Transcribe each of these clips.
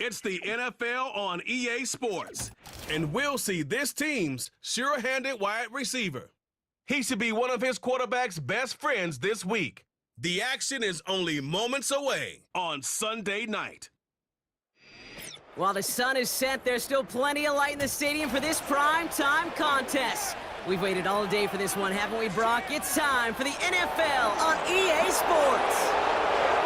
It's the NFL on EA Sports, and we'll see this team's sure-handed wide receiver. He should be one of his quarterback's best friends this week. The action is only moments away on Sunday night. While the sun is set, there's still plenty of light in the stadium for this prime-time contest. We've waited all day for this one, haven't we, Brock? It's time for the NFL on EA Sports.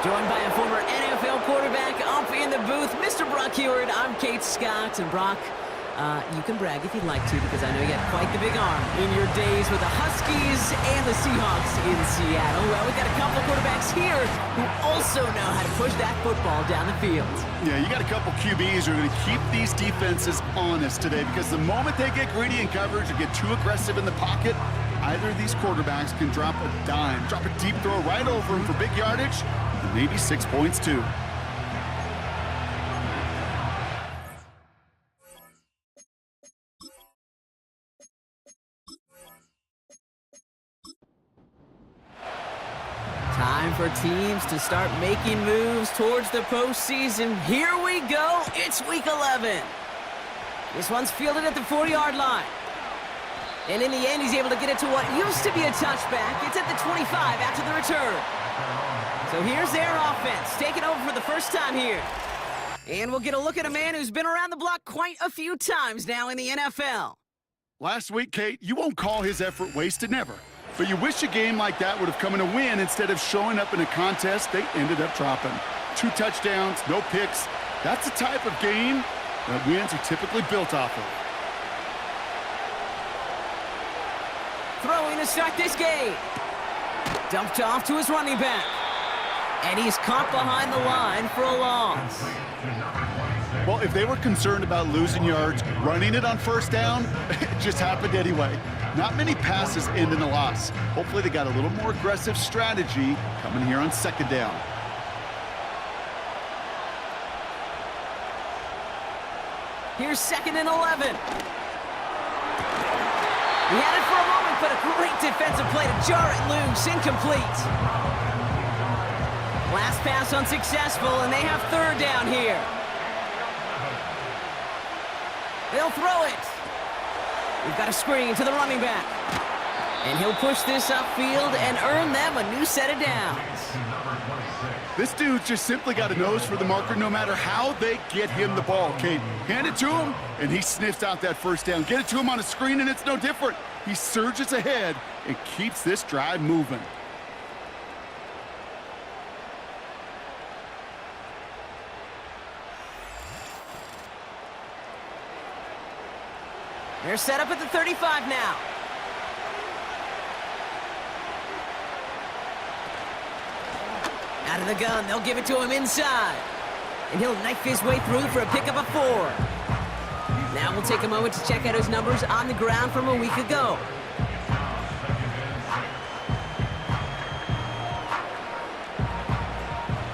Joined by a former NFL quarterback up in the booth, Mr. Brock Heward. I'm Kate Scott, and Brock, you can brag if you'd like to, because I know you had quite the big arm in your days with the Huskies and the Seahawks in Seattle. Well, we've got a couple quarterbacks here who also know how to push that football down the field. Yeah, you got a couple QBs who are going to keep these defenses honest today, because the moment they get greedy in coverage or get too aggressive in the pocket, either of these quarterbacks can drop a dime, drop a deep throw right over him for big yardage, and maybe 6 points too. Time for teams to start making moves towards the postseason. Here we go. It's week 11. This one's fielded at the 40-yard line. And in the end, he's able to get it to what used to be a touchback. It's at the 25 after the return. So here's their offense, taking over for the first time here. And we'll get a look at a man who's been around the block quite a few times now in the NFL. Last week, Kate, you won't call his effort wasted, never. But you wish a game like that would have come in a win instead of showing up in a contest they ended up dropping. 2 touchdowns, no picks. That's the type of game that wins are typically built off of. Throwing to start this game. Dumped off to his running back. And he's caught behind the line for a loss. Well, if they were concerned about losing yards, running it on first down, it just happened anyway. Not many passes end in a loss. Hopefully they got a little more aggressive strategy coming here on second down. Here's 2nd and 11. He had it for a moment, but a great defensive play to jar it loose. Incomplete. Last pass unsuccessful, and they have 3rd down here. They'll throw it. We've got a screen to the running back. And he'll push this upfield and earn them a new set of downs. This dude's just simply got a nose for the marker no matter how they get him the ball, Kate. Hand it to him, and he sniffs out that first down. Get it to him on a screen, and it's no different. He surges ahead and keeps this drive moving. They're set up at the 35 now. Out of the gun, they'll give it to him inside. And he'll knife his way through for a pickup of 4. Now we'll take a moment to check out his numbers on the ground from a week ago.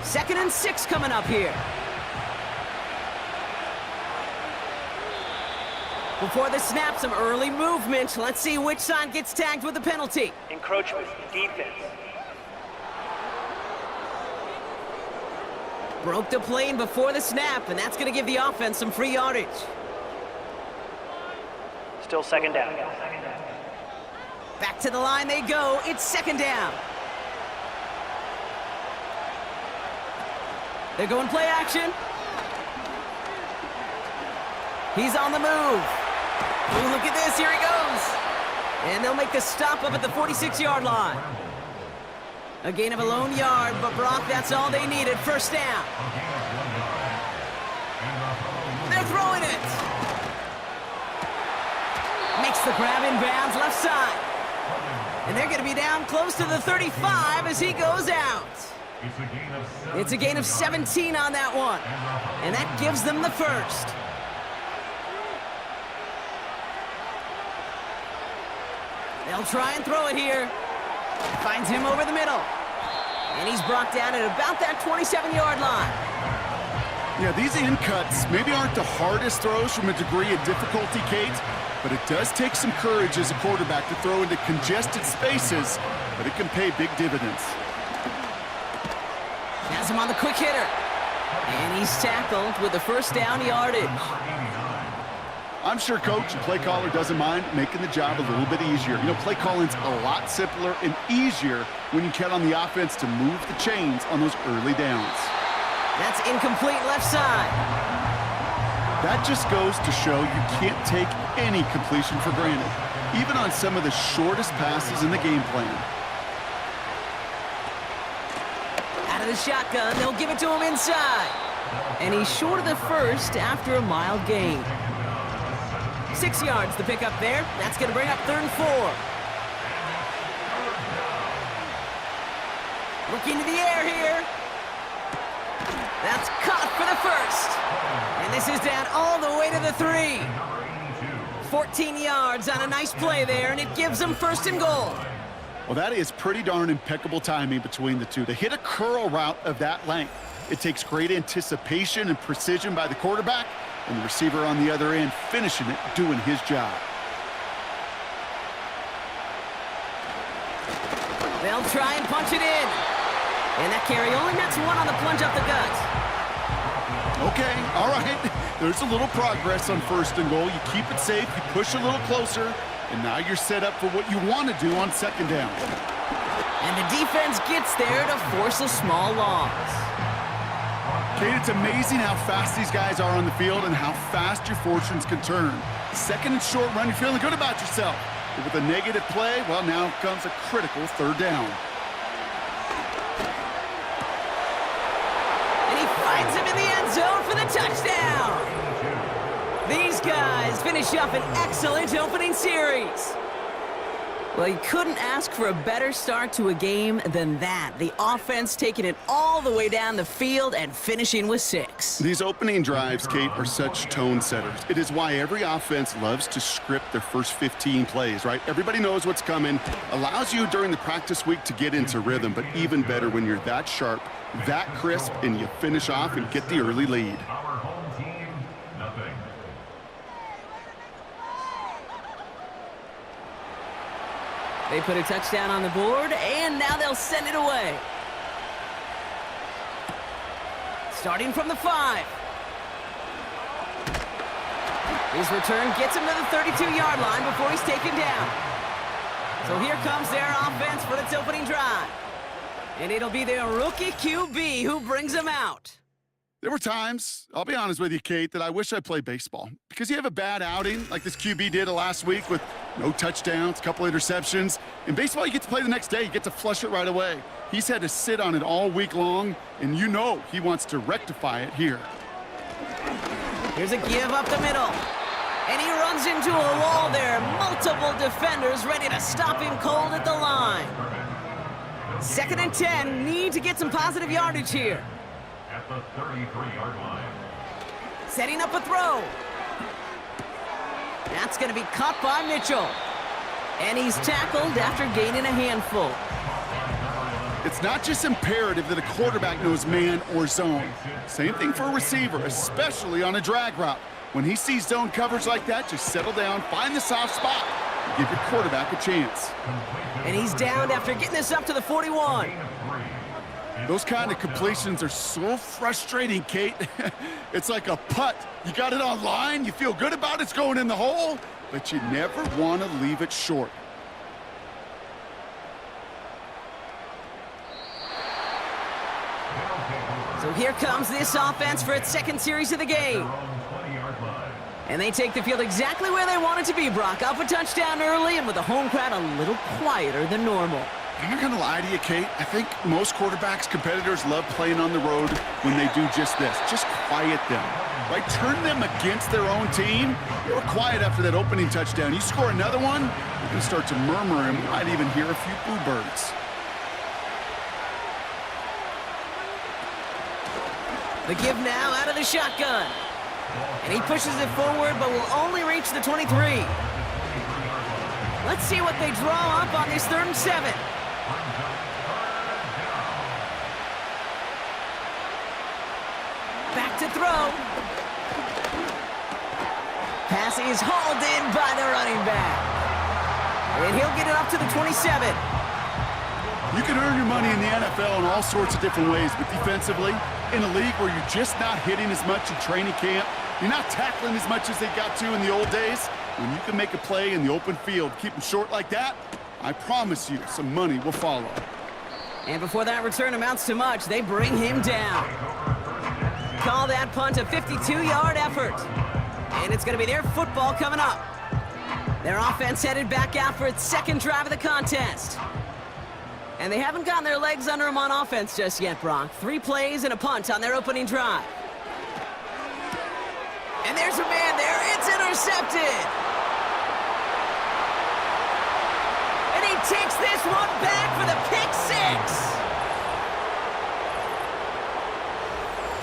Second and 6 coming up here. Before the snap, some early movement. Let's see which side gets tagged with a penalty. Encroachment, defense. Broke the plane before the snap, and that's going to give the offense some free yardage. Still 2nd down. Back to the line they go. It's 2nd down. They're going play action. He's on the move. Ooh, look at this, here he goes. And they'll make the stop up at the 46-yard line. A gain of a lone yard, but Brock, that's all they needed. 1st down. They're throwing it. Makes the grab in bounds, left side. And they're going to be down close to the 35 as he goes out. It's a gain of 17 on that one. And that gives them the 1st. They'll try and throw it here. Finds him over the middle. And he's brought down at about that 27-yard line. Yeah, these in cuts maybe aren't the hardest throws from a degree of difficulty, Kate, but it does take some courage as a quarterback to throw into congested spaces, but it can pay big dividends. Has him on the quick hitter. And he's tackled with the first down yardage. I'm sure coach and play caller doesn't mind making the job a little bit easier. You know, play calling's a lot simpler and easier when you count on the offense to move the chains on those early downs. That's incomplete left side. That just goes to show you can't take any completion for granted, even on some of the shortest passes in the game plan. Out of the shotgun, they'll give it to him inside. And he's short of the first after a mild gain. 6 yards to pick up there. That's going to bring up 3rd and 4. Looking to the air here. That's caught for the first. And this is down all the way to the 3. 14 yards on a nice play there, and it gives them 1st and goal. Well, that is pretty darn impeccable timing between the two. To hit a curl route of that length, it takes great anticipation and precision by the quarterback, and the receiver on the other end finishing it, doing his job. They'll try and punch it in. And that carry only nets 1 on the plunge up the gut. Okay, all right. There's a little progress on 1st and goal. You keep it safe, you push a little closer, and now you're set up for what you want to do on 2nd down. And the defense gets there to force a small loss. Kate, it's amazing how fast these guys are on the field and how fast your fortunes can turn. 2nd and short run, you're feeling good about yourself. But with a negative play, well, now comes a critical 3rd down. Finds him in the end zone for the touchdown. These guys finish up an excellent opening series. Well, you couldn't ask for a better start to a game than that. The offense taking it all the way down the field and finishing with 6. These opening drives, Kate, are such tone setters. It is why every offense loves to script their first 15 plays, right? Everybody knows what's coming. Allows you during the practice week to get into rhythm, but even better when you're that sharp, that crisp, and you finish off and get the early lead. They put a touchdown on the board, and now they'll send it away. Starting from the 5. His return gets him to the 32-yard line before he's taken down. So here comes their offense for its opening drive. And it'll be their rookie QB who brings them out. There were times, I'll be honest with you, Kate, that I wish I played baseball. Because you have a bad outing, like this QB did last week with no touchdowns, a couple interceptions. In baseball, you get to play the next day. You get to flush it right away. He's had to sit on it all week long, and you know he wants to rectify it here. Here's a give up the middle. And he runs into a wall there. Multiple defenders ready to stop him cold at the line. 2nd and 10, need to get some positive yardage here. At the 33-yard line. Setting up a throw. That's going to be caught by Mitchell. And he's tackled after gaining a handful. It's not just imperative that a quarterback knows man or zone. Same thing for a receiver, especially on a drag route. When he sees zone coverage like that, just settle down, find the soft spot, and give your quarterback a chance. And he's downed after getting this up to the 41. Those kind of completions are so frustrating, Kate. It's like a putt. You got it on line, you feel good about it's going in the hole, but you never want to leave it short. So here comes this offense for its 2nd series of the game. And they take the field exactly where they want it to be, Brock. Up a touchdown early and with the home crowd a little quieter than normal. I'm not going to lie to you, Kate. I think most quarterbacks, competitors love playing on the road when they do just this. Just quiet them, right? Turn them against their own team. They were quiet after that opening touchdown. You score another one, you can start to murmur and you might even hear a few boo birds. The give now out of the shotgun. And he pushes it forward, but will only reach the 23. Let's see what they draw up on this 3rd and 7. Back to throw. Pass is hauled in by the running back. And he'll get it up to the 27. You can earn your money in the NFL in all sorts of different ways, but defensively, In a league where you're just not hitting as much in training camp, you're not tackling as much as they got to in the old days, when you can make a play in the open field, keep them short like that, I promise you some money will follow. And before that return amounts to much, they bring him down. Call that punt a 52-yard effort. And it's going to be their football coming up. Their offense headed back out for its second drive of the contest. And they haven't gotten their legs under them on offense just yet, Brock. 3 plays and a punt on their opening drive. And there's a man there. It's intercepted. And he takes this one back for the pick 6.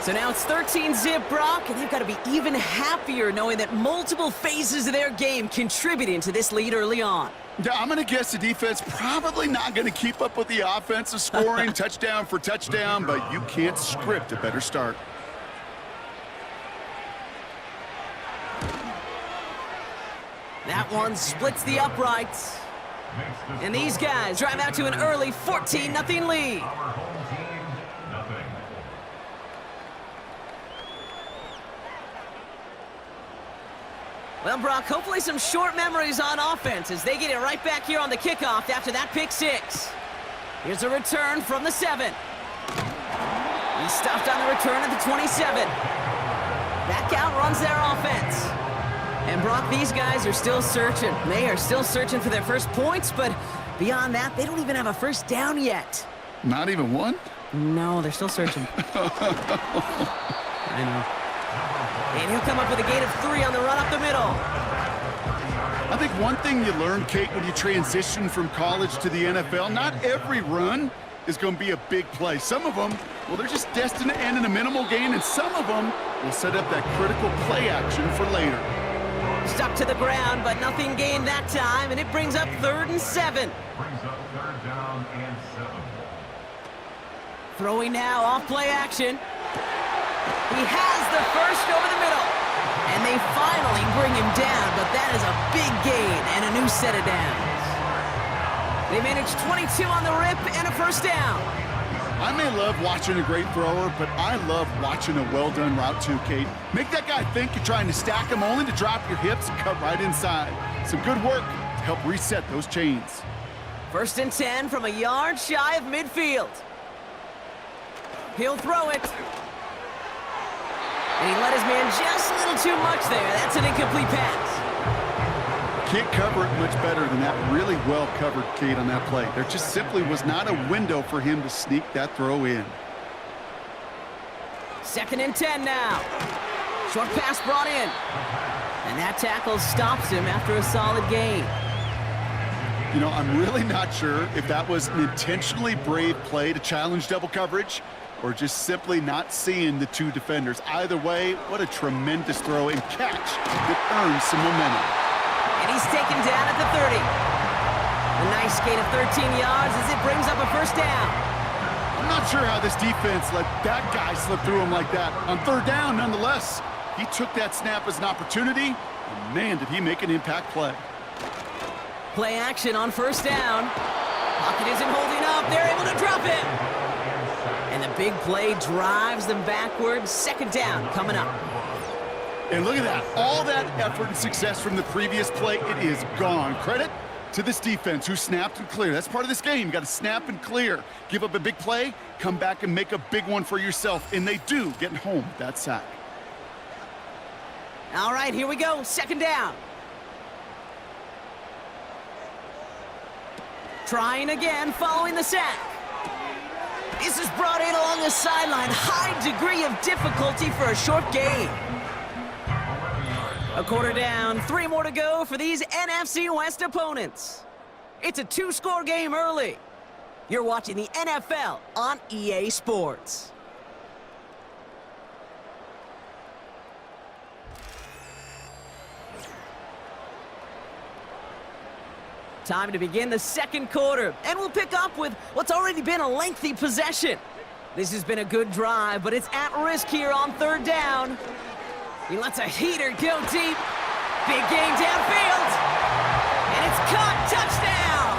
So now it's 13-zip, Brock, and they've got to be even happier knowing that multiple phases of their game contributing to this lead early on. Yeah, I'm going to guess the defense probably not going to keep up with the offensive scoring touchdown for touchdown, but you can't script a better start. That one splits the uprights. And these guys drive out to an early 14-0 lead. Our home team, nothing. Well, Brock, hopefully some short memories on offense as they get it right back here on the kickoff after that pick 6. Here's a return from the 7. He's stuffed on the return at the 27. Back out runs their offense. And Brock, these guys are still searching. They are still searching for their first points, but beyond that, they don't even have a first down yet. Not even one? No, they're still searching. I know. And he'll come up with a gain of 3 on the run up the middle. I think one thing you learn, Kate, when you transition from college to the NFL, not every run is going to be a big play. Some of them, well, they're just destined to end in a minimal gain, and some of them will set up that critical play action for later. Stuck to the ground, but nothing gained that time, and it brings up 3rd and 7. Brings up 3rd down and 7. Throwing now off play action. He has the first over the middle. And they finally bring him down, but that is a big gain and a new set of downs. They managed 22 on the rip and a first down. I may love watching a great thrower, but I love watching a well-done route too, Kate. Make that guy think you're trying to stack him only to drop your hips and cut right inside. Some good work to help reset those chains. 1st and 10 from a yard shy of midfield. He'll throw it. And he let his man just a little too much there. That's an incomplete pass. Can't cover it much better than that. Really well covered, Kate, on that play. There just simply was not a window for him to sneak that throw in. 2nd and 10 now. Short pass brought in. And that tackle stops him after a solid gain. You know, I'm really not sure if that was an intentionally brave play to challenge double coverage or just simply not seeing the 2 defenders. Either way, what a tremendous throw and catch that earns some momentum. And he's taken down at the 30. A nice gain of 13 yards as it brings up a first down. I'm not sure how this defense let that guy slip through him like that. On 3rd down, nonetheless, he took that snap as an opportunity, and man, did he make an impact play. Play action on 1st down. Pocket isn't holding up. They're able to drop him. And the big play drives them backwards. 2nd down coming up. And look at that. All that effort and success from the previous play, it is gone. Credit to this defense who snapped and cleared. That's part of this game. You got to snap and clear. Give up a big play, come back and make a big one for yourself. And they do, getting home with that sack. All right, here we go. 2nd down. Trying again following the sack. This is brought in along the sideline. High degree of difficulty for a short gain. A quarter down, 3 more to go for these NFC West opponents. It's a 2-score game early. You're watching the NFL on EA Sports. Time to begin the 2nd quarter, and we'll pick up with what's already been a lengthy possession. This has been a good drive, but it's at risk here on 3rd down. He lets a heater go deep. Big gain downfield. And it's caught. Touchdown!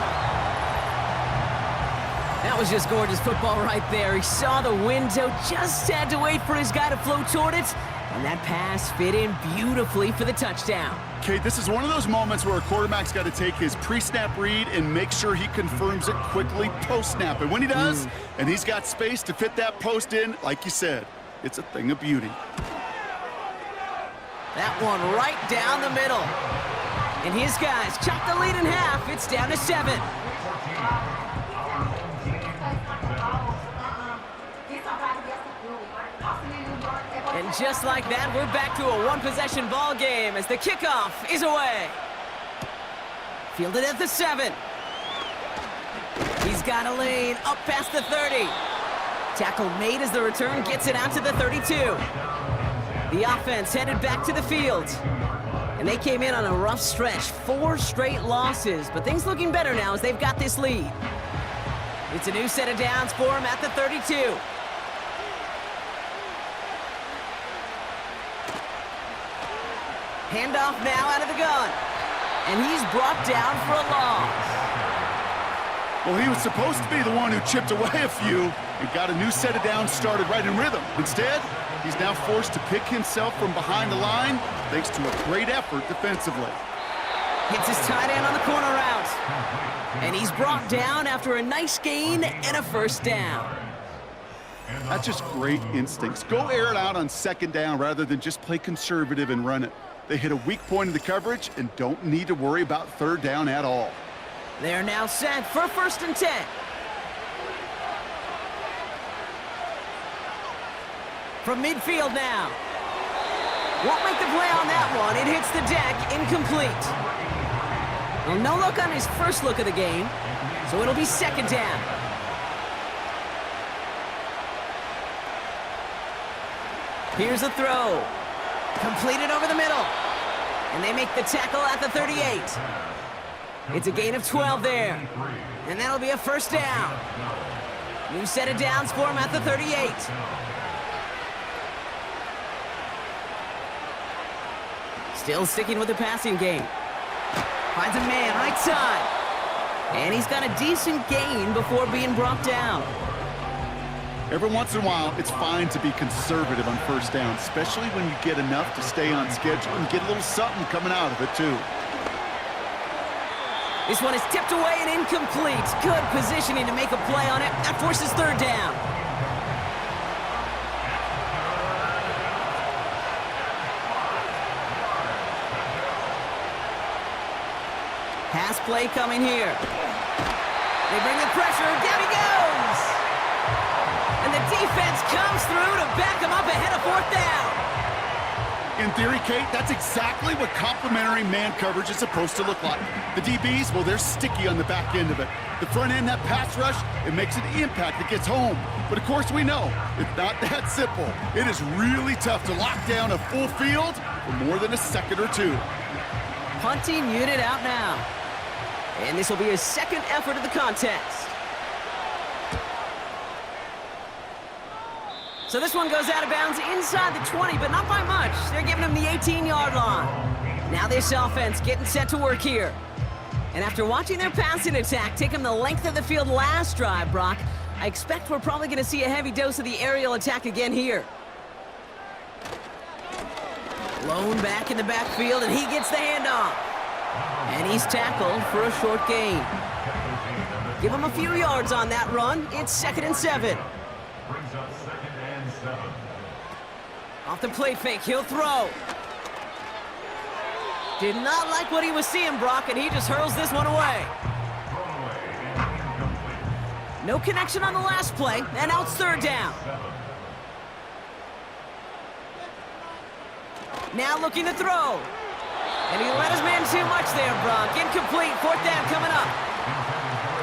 Now That was just gorgeous football right there. He saw the window, just had to wait for his guy to float toward it, and that pass fit in beautifully for the touchdown. Kate, this is one of those moments where a quarterback's got to take his pre-snap read and make sure he confirms it quickly post-snap. And when he does, and he's got space to fit that post in, like you said, it's a thing of beauty. That one right down the middle. And his guys chop the lead in half. It's down to 7. And just like that, we're back to a one-possession ball game as the kickoff is away. Fielded at the 7. He's got a lane up past the 30. Tackle made as the return gets it out to the 32. The offense headed back to the field. And they came in on a rough stretch, 4 straight losses, but things looking better now as they've got this lead. It's a new set of downs for him at the 32. Handoff now out of the gun. And he's brought down for a loss. Well, he was supposed to be the one who chipped away a few and got a new set of downs started right in rhythm. Instead, he's now forced to pick himself from behind the line thanks to a great effort defensively. Hits his tight end on the corner route. And he's brought down after a nice gain and a first down. That's just great instincts. Go air it out on second down rather than just play conservative and run it. They hit a weak point in the coverage and don't need to worry about third down at all. They're now set for 1st and 10. From midfield now. Won't make the play on that one. It hits the deck, incomplete. Well, no look on his first look of the game, so it'll be 2nd down. Here's a throw. Completed over the middle. And they make the tackle at the 38. It's a gain of 12 there. And that'll be a first down. New set of downs for him at the 38. Still sticking with the passing game. Finds a man right side. And he's got a decent gain before being brought down. Every once in a while, it's fine to be conservative on first down, especially when you get enough to stay on schedule and get a little something coming out of it, too. This one is tipped away and incomplete. Good positioning to make a play on it. That forces 3rd down. Pass play coming here. They bring the pressure. Down he goes. And the defense comes through to back him up ahead of 4th down. In theory, Kate, that's exactly what complementary man coverage is supposed to look like. The DBs, well, they're sticky on the back end of it. The front end, that pass rush, it makes an impact that gets home. But of course we know, it's not that simple. It is really tough to lock down a full field for more than a second or two. Punting unit out now. And this will be his 2nd effort of the contest. So this one goes out of bounds inside the 20, but not by much. They're giving him the 18-yard line. Now this offense getting set to work here. And after watching their passing attack take him the length of the field last drive, Brock, I expect we're probably going to see a heavy dose of the aerial attack again here. Blown back in the backfield, and he gets the handoff. And he's tackled for a short gain. Give him a few yards on that run. It's 2nd and 7. Brings up 2nd and 7. Off the play fake, he'll throw. Did not like what he was seeing, Brock, and he just hurls this one away. No connection on the last play, and now it's 3rd down. Now looking to throw. And he let his man too much there, Brock. Incomplete, 4th down coming up.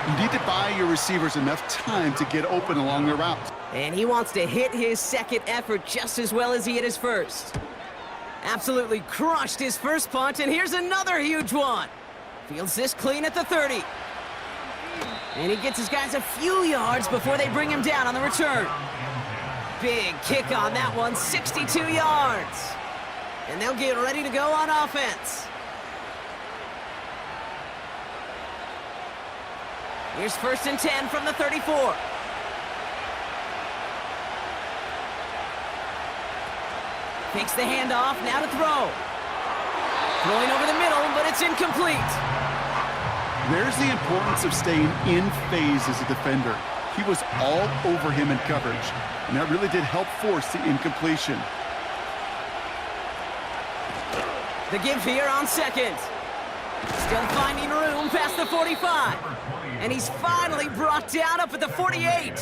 You need to buy your receivers enough time to get open along their routes. And he wants to hit his 2nd effort just as well as he hit his first. Absolutely crushed his first punt, and here's another huge one. Fields this clean at the 30. And he gets his guys a few yards before they bring him down on the return. Big kick on that one, 62 yards. And they'll get ready to go on offense. Here's 1st and 10 from the 34. Takes the handoff, now to throw. Throwing over the middle, but it's incomplete. There's the importance of staying in phase as a defender. He was all over him in coverage, and that really did help force the incompletion. The give here on 2nd. Still finding room past the 45. And he's finally brought down up at the 48.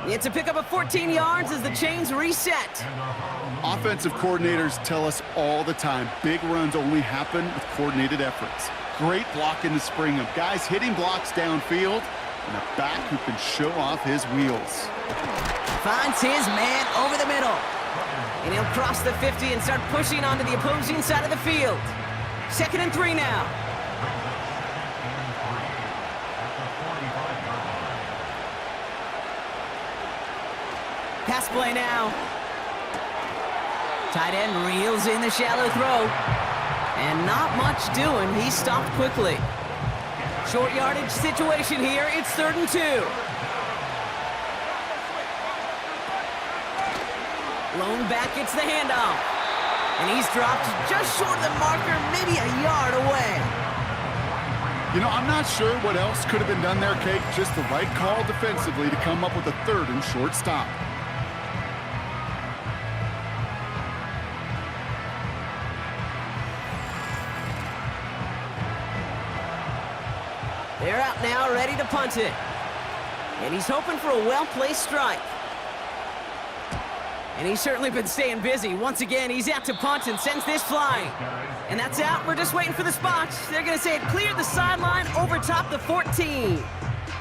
It's a pickup of 14 yards as the chains reset. Offensive coordinators tell us all the time, big runs only happen with coordinated efforts. Great blocking to spring them. Guys hitting blocks downfield, and a back who can show off his wheels. Finds his man over the middle. And he'll cross the 50 and start pushing onto the opposing side of the field. 2nd and 3 now. Pass play now. Tight end reels in the shallow throw. And not much doing. He stopped quickly. Short yardage situation here. It's 3rd and 2. Lone back gets the handoff. And he's dropped just short of the marker, maybe a yard away. You know, I'm not sure what else could have been done there, Kate. Just the right call defensively to come up with a 3rd and short stop. They're out now, ready to punt it. And he's hoping for a well-placed strike. And he's certainly been staying busy. Once again, he's out to punt and sends this flying. And that's out. We're just waiting for the spot. They're going to say it cleared the sideline over top the 14.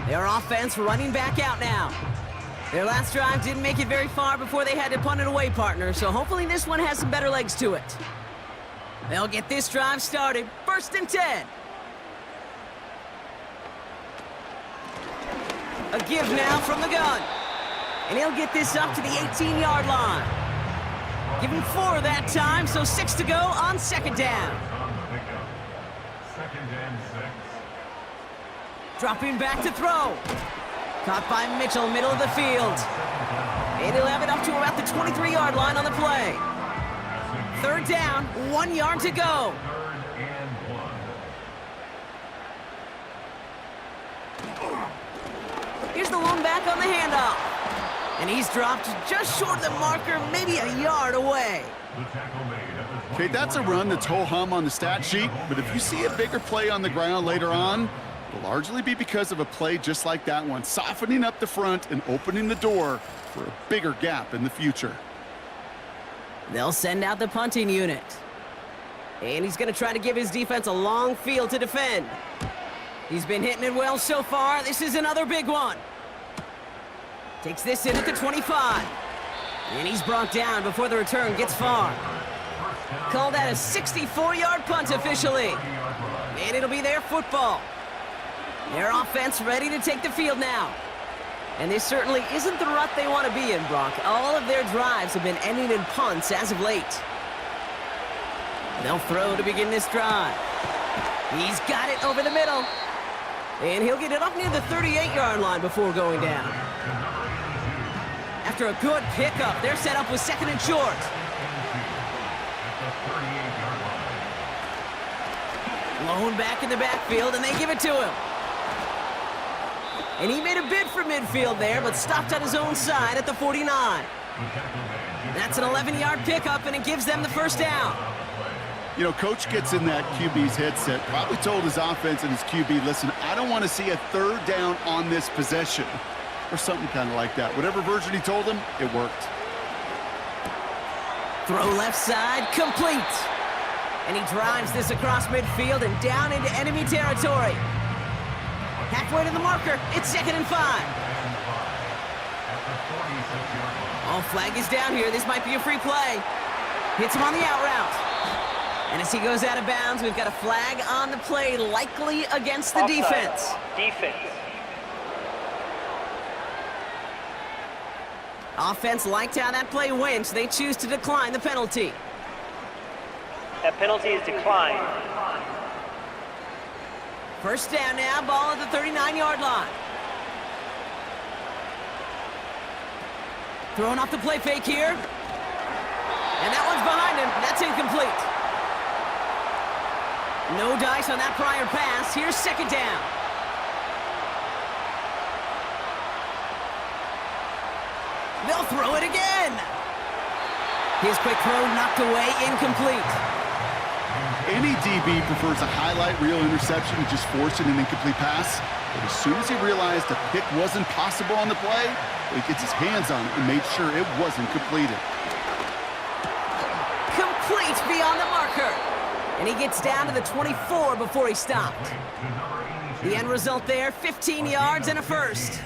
Their offense running back out now. Their last drive didn't make it very far before they had to punt it away, partner. So hopefully this one has some better legs to it. They'll get this drive started. 1st and 10. A give now from the gun. And he'll get this up to the 18-yard line. Give him 4 that time, so 6 to go on 2nd down. 2nd and 6. Dropping back to throw. Caught by Mitchell, middle of the field. And he'll have it up to about the 23-yard line on the play. 3rd down, 1 yard to go. 3rd and 1. Here's the lone back on the handoff. And he's dropped just short of the marker, maybe a yard away. The tackle made at the 20. Okay, that's a run that's ho-hum on the stat sheet, but if you see a bigger play on the ground later on, it'll largely be because of a play just like that one, softening up the front and opening the door for a bigger gap in the future. They'll send out the punting unit. And he's going to try to give his defense a long field to defend. He's been hitting it well so far. This is another big one. Takes this in at the 25. And he's brought down before the return gets far. Call that a 64-yard punt officially. And it'll be their football. Their offense ready to take the field now. And this certainly isn't the rut they want to be in, Brock. All of their drives have been ending in punts as of late. They'll throw to begin this drive. He's got it over the middle. And he'll get it up near the 38-yard line before going down. After a good pickup, they're set up with 2nd and short. Lone back in the backfield, and they give it to him. And he made a bid for midfield there, but stopped on his own side at the 49. That's an 11-yard pickup, and it gives them the 1st down. You know, Coach gets in that QB's headset, probably told his offense and his QB, listen, I don't want to see a 3rd down on this possession. Or something kind of like that. Whatever version he told him, it worked. Throw left side, complete. And he drives this across midfield and down into enemy territory. Halfway to the marker, it's 2nd and 5. Oh, flag is down here. This might be a free play. Hits him on the out route. And as he goes out of bounds, we've got a flag on the play, likely against the defense. Defense. Offense liked how that play went, so they choose to decline the penalty. That penalty is declined. First down now, ball at the 39-yard line. Throwing off the play fake here. And that one's behind him. That's incomplete. No dice on that prior pass. Here's second down. They'll throw it again. His quick throw knocked away, incomplete. Any DB prefers a highlight reel interception to just forcing an incomplete pass. But as soon as he realized a pick wasn't possible on the play, he gets his hands on it and made sure it wasn't completed. Complete beyond the marker. And he gets down to the 24 before he stopped. The end result there, 15 yards and a first.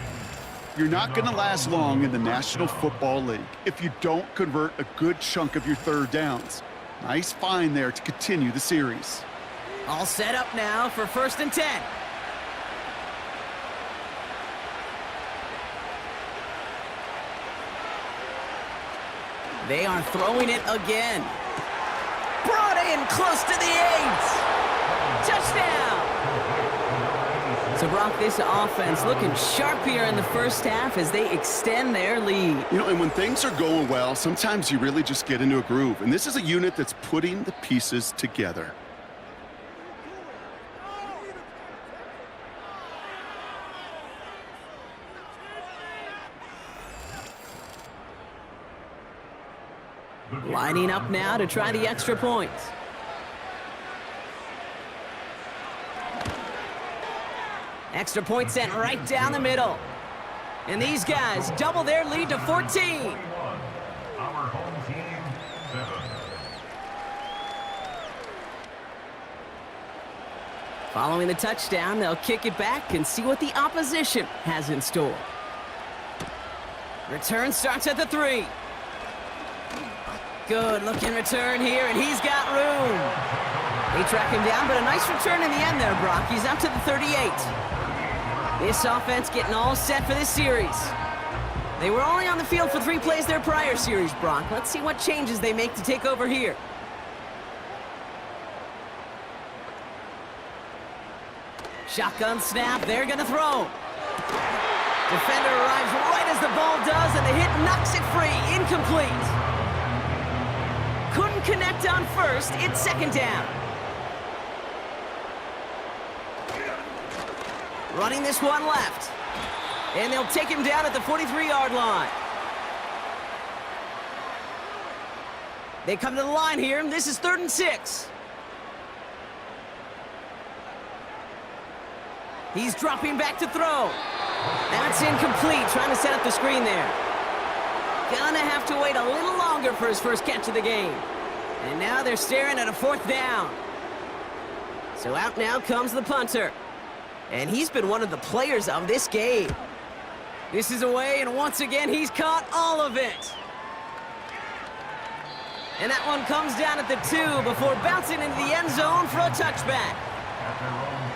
You're not going to last long in the National Football League if you don't convert a good chunk of your third downs. Nice find there to continue the series. All set up now for 1st and 10. They are throwing it again. Brought in close to the 8. Touchdown! So, Brock, this offense looking sharp here in the first half as they extend their lead. You know, and when things are going well, sometimes you really just get into a groove. And this is a unit that's putting the pieces together. Lining up now to try the extra point. Extra point sent right down the middle. And these guys double their lead to 14. Our home team, 7. Following the touchdown, they'll kick it back and see what the opposition has in store. Return starts at the 3. Good looking return here, and he's got room. They track him down, but a nice return in the end there, Brock. He's up to the 38. This offense getting all set for this series. They were only on the field for 3 plays their prior series, Brock. Let's see what changes they make to take over here. Shotgun snap, they're gonna throw. Defender arrives right as the ball does, and the hit knocks it free, incomplete. Couldn't connect on first, it's second down. Running this one left. And they'll take him down at the 43-yard line. They come to the line here, and this is 3rd and 6. He's dropping back to throw. That's incomplete, trying to set up the screen there. Gonna have to wait a little longer for his first catch of the game. And now they're staring at a 4th down. So out now comes the punter. And he's been one of the players of this game. This is away, and once again, he's caught all of it. And that one comes down at the 2 before bouncing into the end zone for a touchback.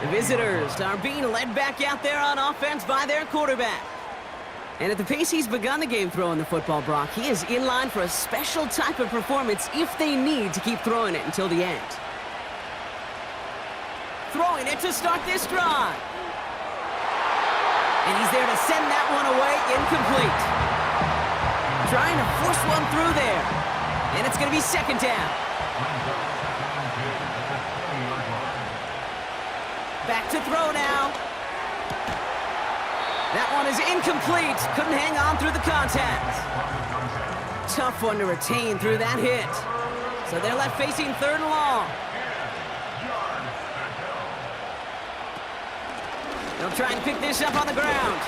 The visitors are being led back out there on offense by their quarterback. And at the pace he's begun the game throwing the football, Brock, he is in line for a special type of performance if they need to keep throwing it until the end. Throwing it to start this drive. And he's there to send that one away, incomplete. Trying to force one through there. And it's going to be second down. Back to throw now. That one is incomplete. Couldn't hang on through the contact. Tough one to retain through that hit. So they're left facing 3rd and long. They'll try and pick this up on the ground.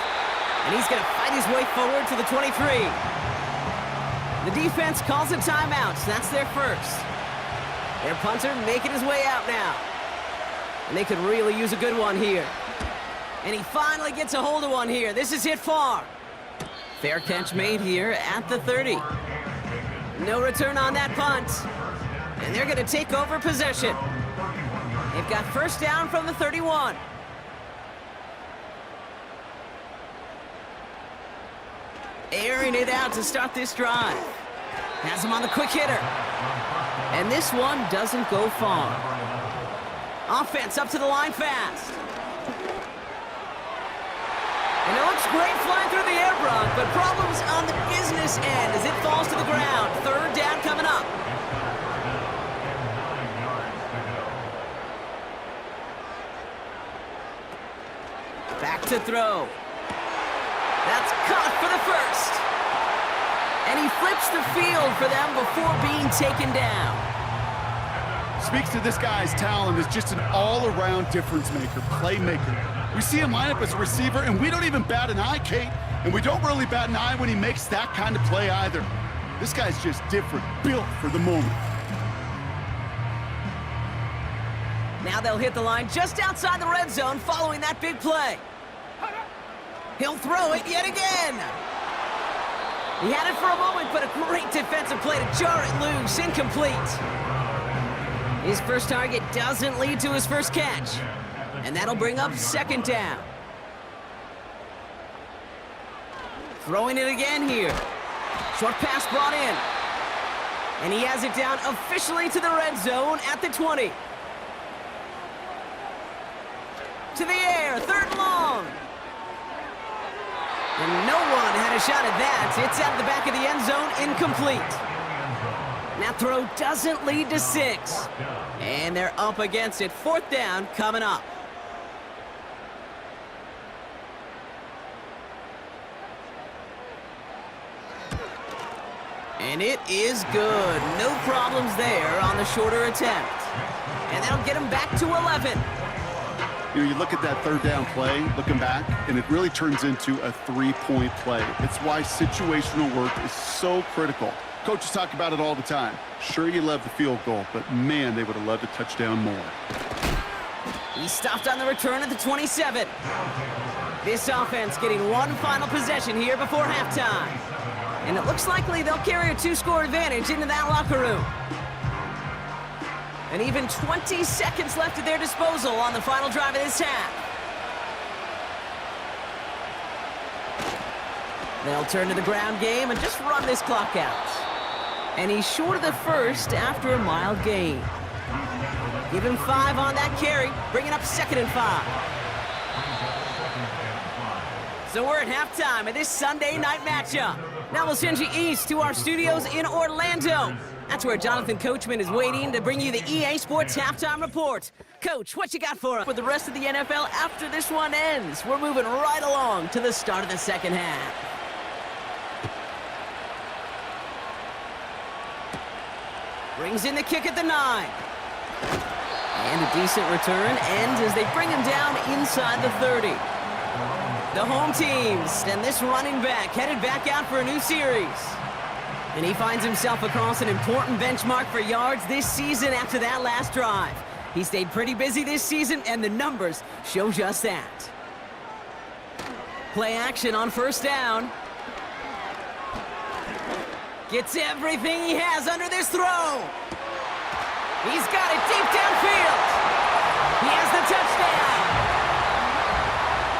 And he's going to fight his way forward to the 23. The defense calls a timeout. So that's their first. Their punter making his way out now. And they could really use a good one here. And he finally gets a hold of one here. This is hit far. Fair catch made here at the 30. No return on that punt. And they're going to take over possession. They've got first down from the 31. Airing it out to start this drive. Has him on the quick hitter. And this one doesn't go far. Offense up to the line fast. And it looks great flying through the air, Brock, but problems on the business end as it falls to the ground. Third down coming up. Back to throw. That's caught for the first. And he flips the field for them before being taken down. Speaks to this guy's talent as just an all-around difference maker, playmaker. We see him line up as a receiver, and we don't even bat an eye, Kate. And we don't really bat an eye when he makes that kind of play either. This guy's just different, built for the moment. Now they'll hit the line just outside the red zone following that big play. He'll throw it yet again. He had it for a moment, but a great defensive play to jar it loose, incomplete. His first target doesn't lead to his first catch. And that'll bring up second down. Throwing it again here. Short pass brought in. And he has it down officially to the red zone at the 20. To the air, third and long. And no one had a shot at that. It's out of the back of the end zone, incomplete. That throw doesn't lead to 6. And they're up against it. Fourth down coming up. And it is good. No problems there on the shorter attempt. And that'll get him back to 11. You know, you look at that third down play, looking back, and it really turns into a 3-point play. It's why situational work is so critical. Coaches talk about it all the time. Sure, you love the field goal, but man, they would have loved a touchdown more. He stopped on the return at the 27. This offense getting one final possession here before halftime. And it looks likely they'll carry a 2-score advantage into that locker room. And even 20 seconds left at their disposal on the final drive of this half. They'll turn to the ground game and just run this clock out. And he's short of the first after a mild gain. Give him 5 on that carry, bringing up 2nd and 5. So we're at halftime of this Sunday night matchup. Now we'll send you east to our studios in Orlando. That's where Jonathan Coachman is waiting to bring you the EA Sports Halftime Report. Coach, what you got for us for the rest of the NFL after this one ends? We're moving right along to the start of the second half. Brings in the kick at the 9. And a decent return ends as they bring him down inside the 30. The home teams and this running back headed back out for a new series. And he finds himself across an important benchmark for yards this season after that last drive. He stayed pretty busy this season, and the numbers show just that. Play action on first down. Gets everything he has under this throw. He's got it deep downfield. He has the touchdown.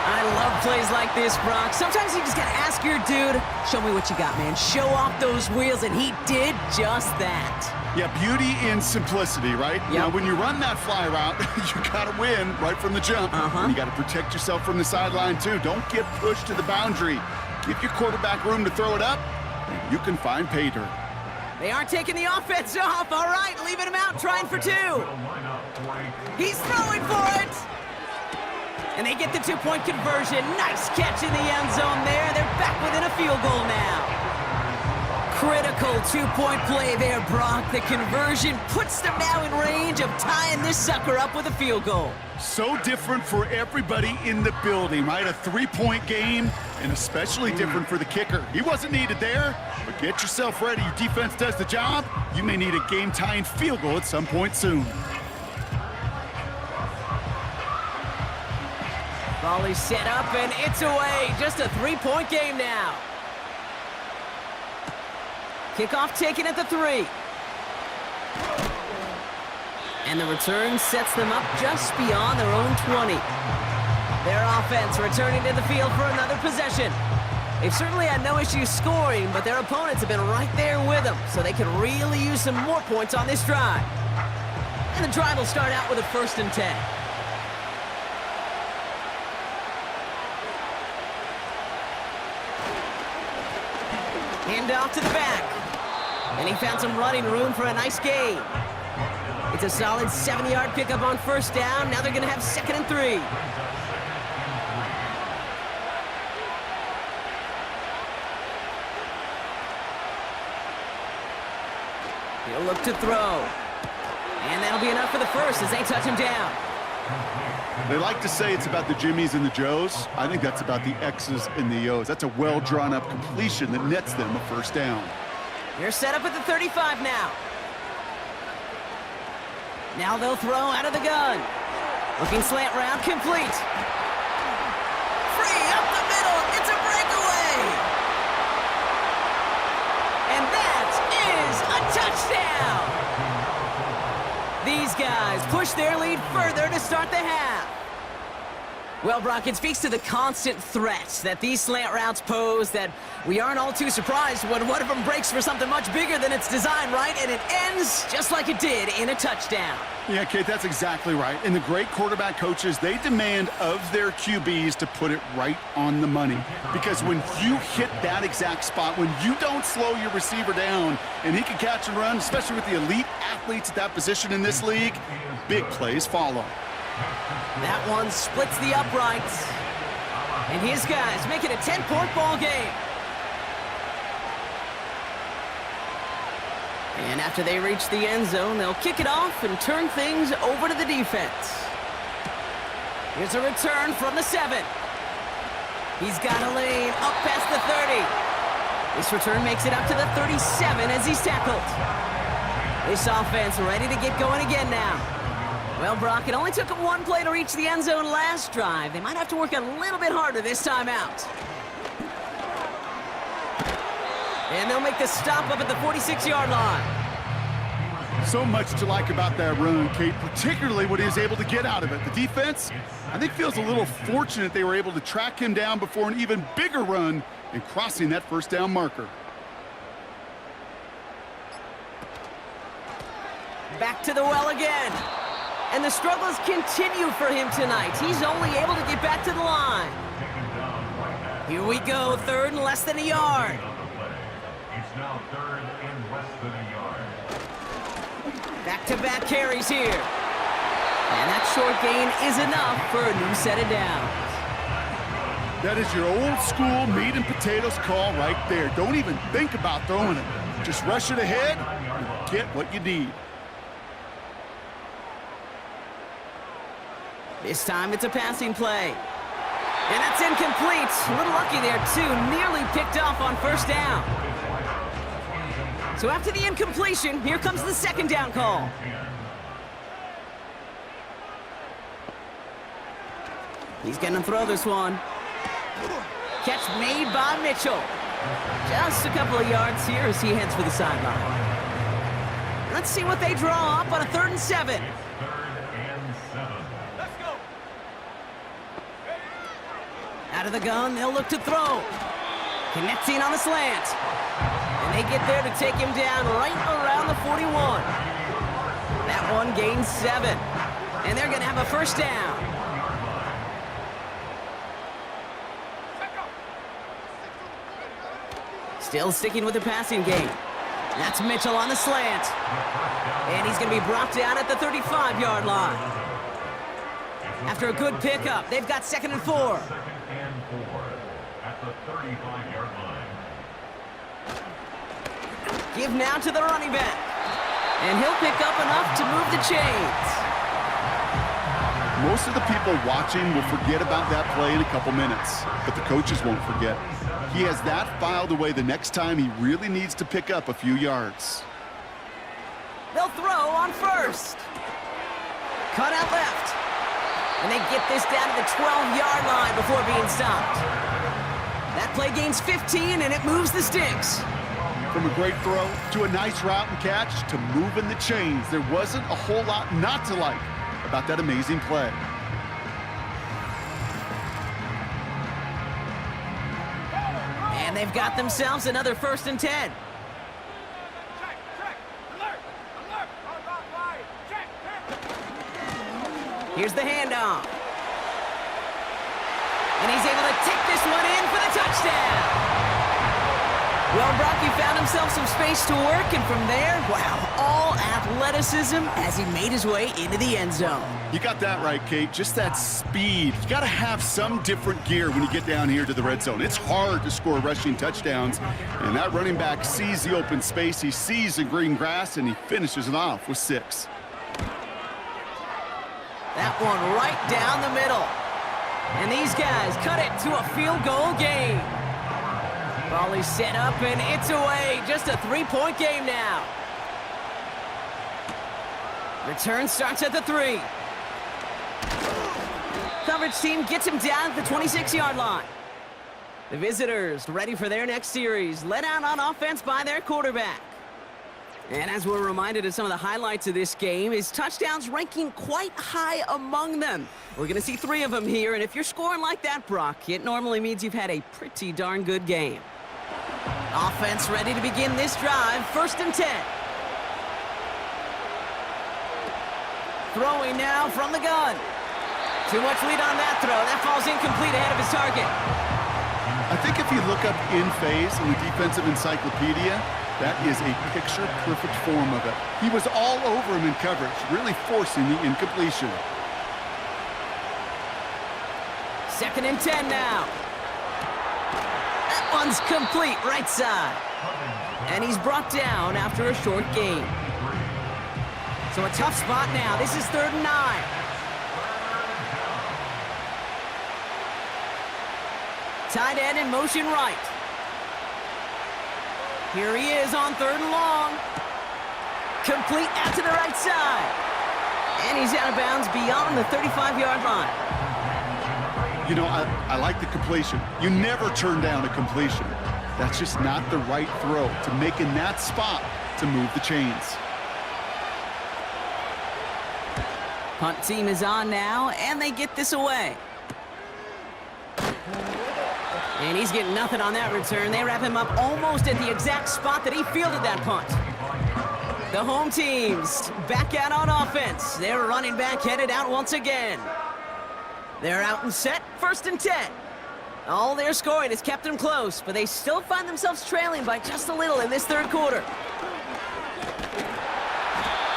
I love plays like this, Brock. Sometimes you just gotta ask your dude, show me what you got, man. Show off those wheels, and he did just that. Yeah, beauty in simplicity, right? Yep. Now, when you run that fly route, you gotta win right from the jump. And you gotta protect yourself from the sideline, too. Don't get pushed to the boundary. Give your quarterback room to throw it up, and you can find pay dirt. They aren't taking the offense off. All right, leaving him out, trying for 2. He's throwing for it. And they get the 2-point conversion. Nice catch in the end zone there. They're back within a field goal now. Critical 2-point play there, Brock. The conversion puts them now in range of tying this sucker up with a field goal. So different for everybody in the building, right? A 3-point game, and especially different for the kicker. He wasn't needed there, but get yourself ready. Your defense does the job. You may need a game-tying field goal at some point soon. Ball is set up, and it's away. Just a 3-point game now. Kickoff taken at the 3. And the return sets them up just beyond their own 20. Their offense returning to the field for another possession. They've certainly had no issues scoring, but their opponents have been right there with them, so they could really use some more points on this drive. And the drive will start out with a 1st and 10. Hand off to the back. And he found some running room for a nice gain. It's a solid 7-yard pickup on first down. Now they're going to have 2nd and 3. He'll look to throw. And that'll be enough for the first as they touch him down. They like to say it's about the Jimmies and the Joes. I think that's about the X's and the O's. That's a well-drawn-up completion that nets them a first down. They're set up at the 35 now. Now they'll throw out of the gun. Looking slant route, complete. Free up the middle. It's a breakaway. And that is a touchdown. These guys push their lead further to start the half. Well, Brock, it speaks to the constant threats that these slant routes pose that we aren't all too surprised when one of them breaks for something much bigger than its design, right? And it ends just like it did in a touchdown. Yeah, Kate, that's exactly right. And the great quarterback coaches, they demand of their QBs to put it right on the money. Because when you hit that exact spot, when you don't slow your receiver down and he can catch and run, especially with the elite athletes at that position in this league, big plays follow. That one splits the uprights. And his guys make it a 10-point ball game. And after they reach the end zone, they'll kick it off and turn things over to the defense. Here's a return from the 7. He's got a lane up past the 30. This return makes it up to the 37 as he's tackled. This offense ready to get going again now. Well, Brock, it only took them 1 play to reach the end zone last drive. They might have to work a little bit harder this time out. And they'll make the stop up at the 46-yard line. So much to like about that run, Kate, particularly what he was able to get out of it. The defense, I think, feels a little fortunate they were able to track him down before an even bigger run and crossing that first down marker. Back to the well again. And the struggles continue for him tonight. He's only able to get back to the line. Here we go, 3rd and less than a yard. It's now 3rd and less than a yard. Back-to-back carries here. And that short gain is enough for a new set of downs. That is your old school meat and potatoes call right there. Don't even think about throwing it. Just rush it ahead and get what you need. This time it's a passing play. And that's incomplete. A little lucky there, too. Nearly picked off on first down. So after the incompletion, here comes the 2nd down call. He's going to throw this one. Catch made by Mitchell. Just a couple of yards here as he heads for the sideline. Let's see what they draw up on a 3rd and 7. Out of the gun, they'll look to throw. Connecting on the slant. And they get there to take him down right around the 41. That one gains 7. And they're going to have a first down. Still sticking with the passing game. That's Mitchell on the slant. And he's going to be brought down at the 35-yard line. After a good pickup, they've got 2nd and 4. At the 35-yard line. Give now to the running back. And he'll pick up enough to move the chains. Most of the people watching will forget about that play in a couple minutes, but the coaches won't forget. He has that filed away the next time he really needs to pick up a few yards. They'll throw on first. Cut out left. And they get this down to the 12-yard line before being stopped. That play gains 15, and it moves the sticks. From a great throw to a nice route and catch to moving the chains, there wasn't a whole lot not to like about that amazing play. And they've got themselves another 1st and 10. Here's the handoff. And he's able to take this one in for the touchdown. Well, Brocky found himself some space to work, and from there, wow, all athleticism as he made his way into the end zone. You got that right, Kate. Just that speed. You got to have some different gear when you get down here to the red zone. It's hard to score rushing touchdowns, and that running back sees the open space, he sees the green grass, and he finishes it off with 6. That one right down the middle. And these guys cut it to a field goal game. Ball is set up, and it's away. Just a 3-point game now. Return starts at the 3. Coverage team gets him down at the 26-yard line. The visitors ready for their next series, led out on offense by their quarterback. And as we're reminded of some of the highlights of this game, his touchdowns ranking quite high among them. We're going to see 3 of them here, and if you're scoring like that, Brock, it normally means you've had a pretty darn good game. Offense ready to begin this drive, 1st and 10. Throwing now from the gun. Too much lead on that throw. That falls incomplete ahead of his target. I think if you look up in phase in the defensive encyclopedia, that is a picture-perfect form of it. He was all over him in coverage, really forcing the incompletion. 2nd and 10 now. That one's complete, right side. And he's brought down after a short gain. So a tough spot now. This is 3rd and 9. Tight end in motion right. Here he is on 3rd and long. Complete out to the right side. And he's out of bounds beyond the 35-yard line. You know, I like the completion. You never turn down a completion. That's just not the right throw to make in that spot to move the chains. Punt team is on now, and they get this away. And he's getting nothing on that return. They wrap him up almost at the exact spot that he fielded that punt. The home team's back out on offense. Their running back headed out once again. They're out and set, 1st and 10. All their scoring has kept them close, but they still find themselves trailing by just a little in this 3rd quarter.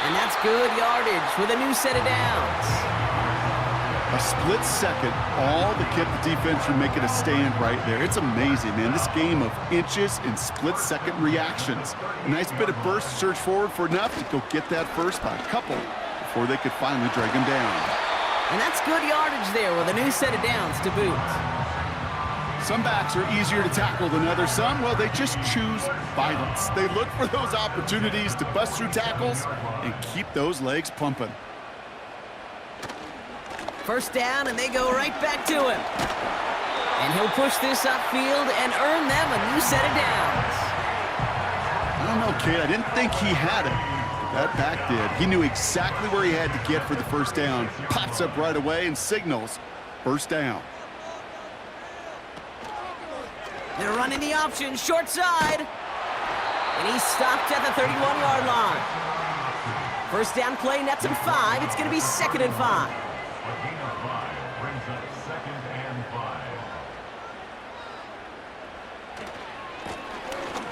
And that's good yardage with a new set of downs. A split second, all to keep the defense from making a stand right there. It's amazing, man. This game of inches and split-second reactions. A nice bit of burst, surge forward for enough to go get that first by a couple before they could finally drag him down. And that's good yardage there with a new set of downs to boot. Some backs are easier to tackle than others. Some, well, they just choose violence. They look for those opportunities to bust through tackles and keep those legs pumping. 1st down, and they go right back to him. And he'll push this upfield and earn them a new set of downs. I don't know, Kate. I didn't think he had it. That back did. He knew exactly where he had to get for the 1st down. Pops up right away and signals 1st down. They're running the option, short side. And he's stopped at the 31-yard line. 1st down play, nets him 5. It's going to be 2nd and 5.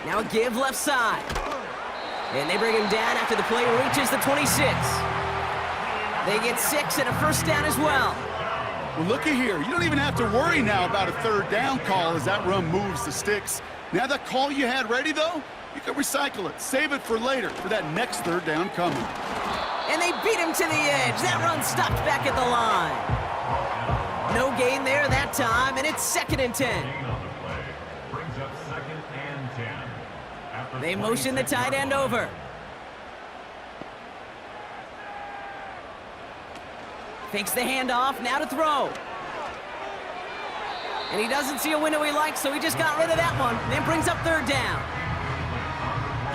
Now a give left side. And they bring him down after the play reaches the 26. They get 6 and a 1st down as well. Well, looky here. You don't even have to worry now about a 3rd down call as that run moves the sticks. Now that call you had ready, though, you can recycle it. Save it for later for that next 3rd down coming. And they beat him to the edge. That run stopped back at the line. No gain there that time, and it's 2nd and 10. They motion the tight end over. Fakes the handoff, now to throw. And he doesn't see a window he likes, so he just got rid of that one. Then brings up 3rd down.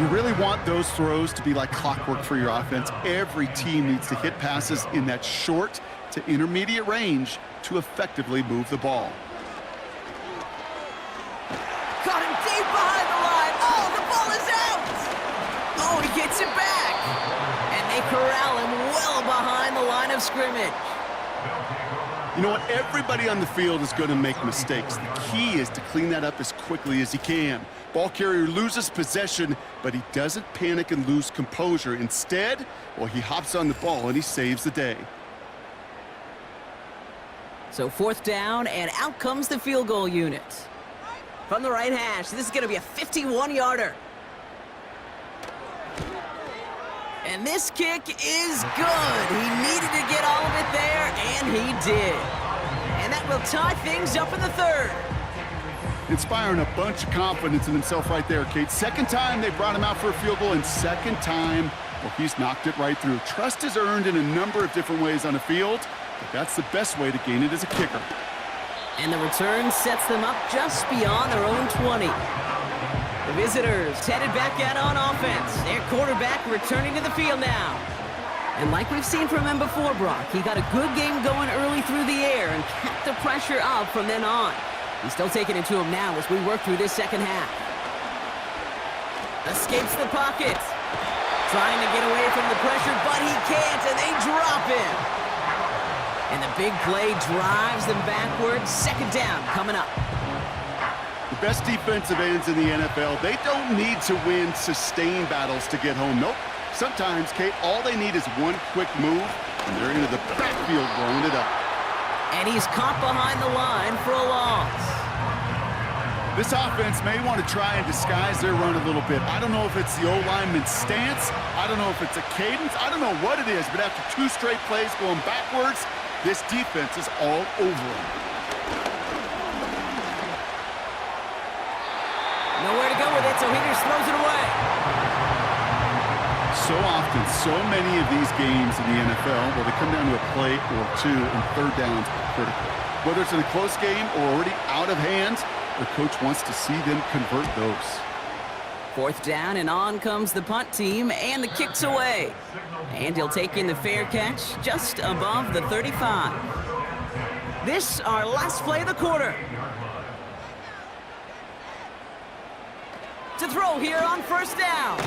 You really want those throws to be like clockwork for your offense. Every team needs to hit passes in that short to intermediate range to effectively move the ball. Caught him deep behind the line. Oh, the ball is out. Oh, he gets it back. And they corral him well behind the line of scrimmage. You know what? Everybody on the field is going to make mistakes. The key is to clean that up as quickly as he can. Ball carrier loses possession, but he doesn't panic and lose composure. Instead, well, he hops on the ball and he saves the day. So 4th down, and out comes the field goal unit. From the right hash, this is going to be a 51-yarder. And this kick is good. He needed to get all of it there, and he did. And that will tie things up in the 3rd. Inspiring a bunch of confidence in himself right there, Kate. Second time they brought him out for a field goal, and second time, well, he's knocked it right through. Trust is earned in a number of different ways on the field, but that's the best way to gain it as a kicker. And the return sets them up just beyond their own 20. The visitors headed back out on offense. Their quarterback returning to the field now. And like we've seen from him before, Brock, he got a good game going early through the air and kept the pressure up from then on. He's still taking it to him now as we work through this second half. Escapes the pocket. Trying to get away from the pressure, but he can't, and they drop him. And the big play drives them backwards. Second down coming up. The best defensive ends in the NFL, they don't need to win sustained battles to get home. Nope. Sometimes, Kate, all they need is one quick move, and they're into the backfield blowing it up. And he's caught behind the line for a loss. This offense may want to try and disguise their run a little bit. I don't know if it's the O-lineman's stance. I don't know if it's a cadence. I don't know what it is, but after 2 straight plays going backwards, this defense is all over them. Nowhere to go with it, so he just throws it away. So often, so many of these games in the NFL, well, they come down to a play or two, and 3rd downs are critical. Whether it's in a close game or already out of hand, the coach wants to see them convert those. 4th down, and on comes the punt team, and the kick's away. And he'll take in the fair catch just above the 35. This, our last play of the quarter. To throw here on 1st down.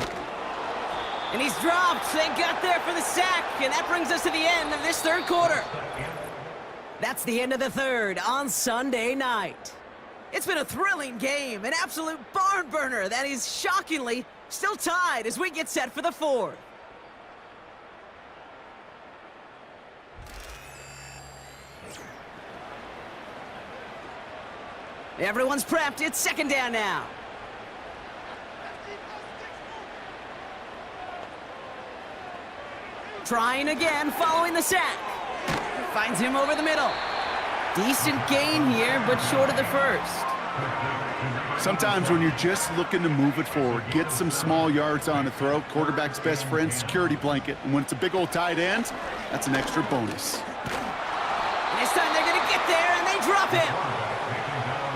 And he's dropped. They got there for the sack, and that brings us to the end of this 3rd quarter. That's the end of the 3rd on Sunday night. It's been a thrilling game, an absolute barn burner that is shockingly still tied as we get set for the 4th. Everyone's prepped. It's 2nd down now. Trying again, following the sack. Finds him over the middle. Decent gain here, but short of the 1st. Sometimes when you're just looking to move it forward, get some small yards on a throw, quarterback's best friend, security blanket. And when it's a big old tight end, that's an extra bonus. And this time they're going to get there, and they drop him.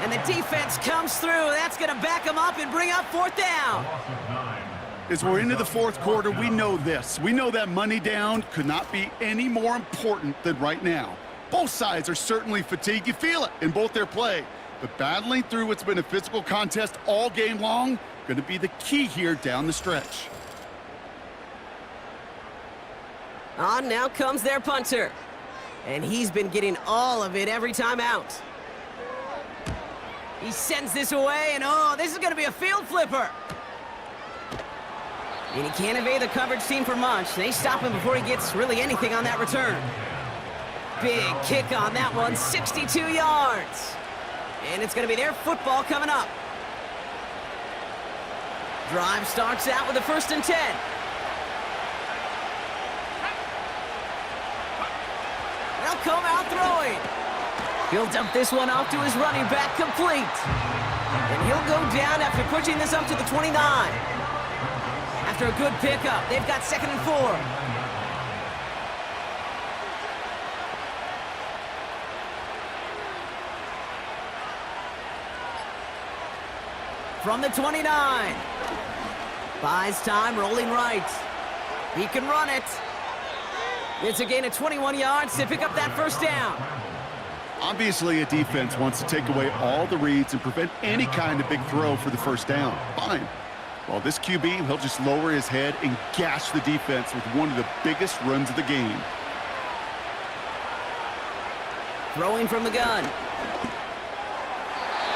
And the defense comes through. That's going to back him up and bring up 4th down. As we're into the 4th quarter, we know this. We know that money down could not be any more important than right now. Both sides are certainly fatigued. You feel it in both their play. But battling through what's been a physical contest all game long, going to be the key here down the stretch. On now comes their punter. And he's been getting all of it every time out. He sends this away, and oh, this is going to be a field flipper. And he can't evade the coverage team for much. They stop him before he gets really anything on that return. Big kick on that one, 62 yards. And it's going to be their football coming up. Drive starts out with a 1st and 10. They'll come out throwing. He'll dump this one off to his running back, complete. And he'll go down after pushing this up to the 29. After a good pickup, they've got 2nd and 4. From the 29. Buys time, rolling right. He can run it. It's a gain of 21 yards to pick up that 1st down. Obviously, a defense wants to take away all the reads and prevent any kind of big throw for the 1st down. Fine. Well, this QB, he'll just lower his head and gash the defense with one of the biggest runs of the game. Throwing from the gun.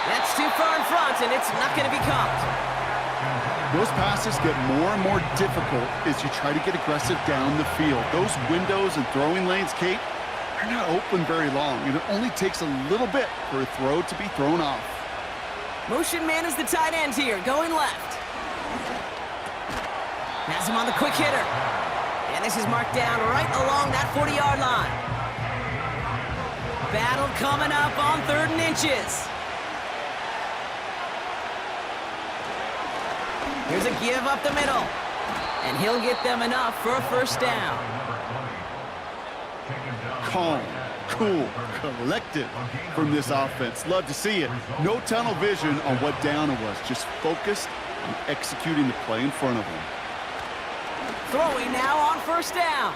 That's too far in front, and it's not going to be caught. Those passes get more and more difficult as you try to get aggressive down the field. Those windows and throwing lanes, Kate, are not open very long, and it only takes a little bit for a throw to be thrown off. Motion man is the tight end here, going left. Has him on the quick hitter. And this is marked down right along that 40-yard line. Battle coming up on 3rd and inches. Here's a give up the middle. And he'll get them enough for a first down. Calm, cool, collected from this offense. Love to see it. No tunnel vision on what down it was. Just focused on executing the play in front of him. Throwing now on first down.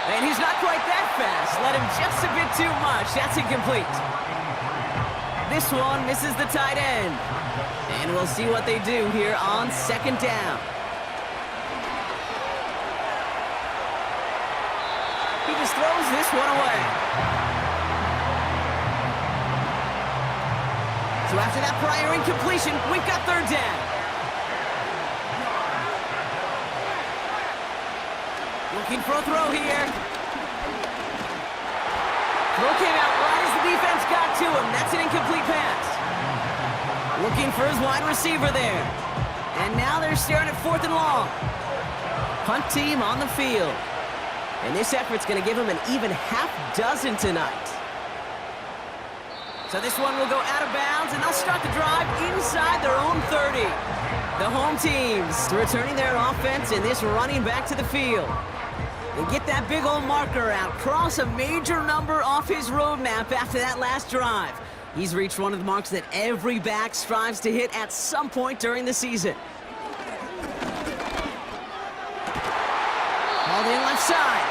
And he's not quite that fast. Let him just a bit too much. That's incomplete. This one misses the tight end. And we'll see what they do here on 2nd down. He just throws this one away. So after that prior incompletion, we've got 3rd down. Looking for a throw here. Throw came out right as the defense got to him. That's an incomplete pass. Looking for his wide receiver there. And now they're staring at 4th and long. Punt team on the field. And this effort's going to give them an even half dozen tonight. So this one will go out of bounds, and they'll start the drive inside their own 30. The home teams returning their offense and this running back to the field. And get that big old marker out. Cross a major number off his roadmap after that last drive. He's reached one of the marks that every back strives to hit at some point during the season. Called in left side.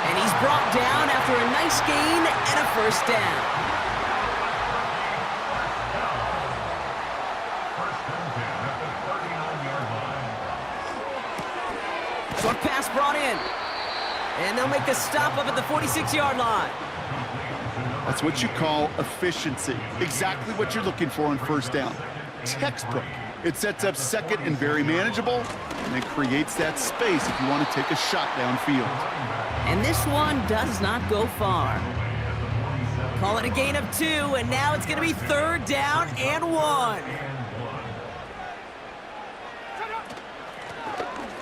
And he's brought down after a nice gain and a first down. Short pass brought in. And they'll make the stop up at the 46-yard line. That's what you call efficiency. Exactly what you're looking for on first down. Textbook. It sets up 2nd and very manageable, and it creates that space if you want to take a shot downfield. And this one does not go far. Call it a gain of 2, and now it's going to be 3rd down and 1.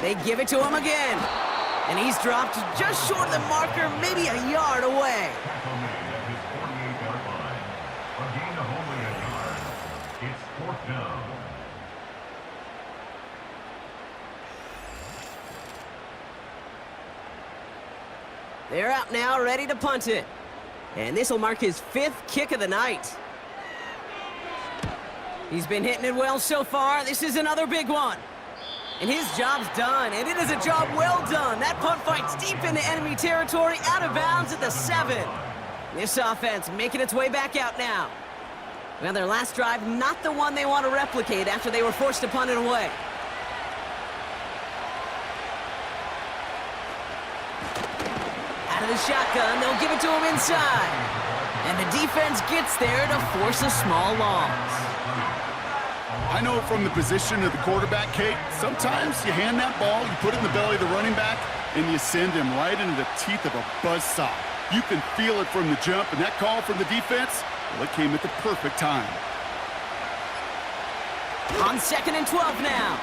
They give it to him again. And he's dropped just short of the marker, maybe a yard away. It's 4th down. They're out now, ready to punt it. And this will mark his 5th kick of the night. He's been hitting it well so far. This is another big one. And his job's done, and it is a job well done. That punt fight's deep into enemy territory, out of bounds at the 7. This offense making its way back out now. Well, their last drive, not the one they want to replicate after they were forced to punt it away. Out of the shotgun, they'll give it to him inside. And the defense gets there to force a small loss. I know from the position of the quarterback, Kate, sometimes you hand that ball, you put it in the belly of the running back, and you send him right into the teeth of a buzzsaw. You can feel it from the jump, and that call from the defense, well, it came at the perfect time. On 2nd and 12 now.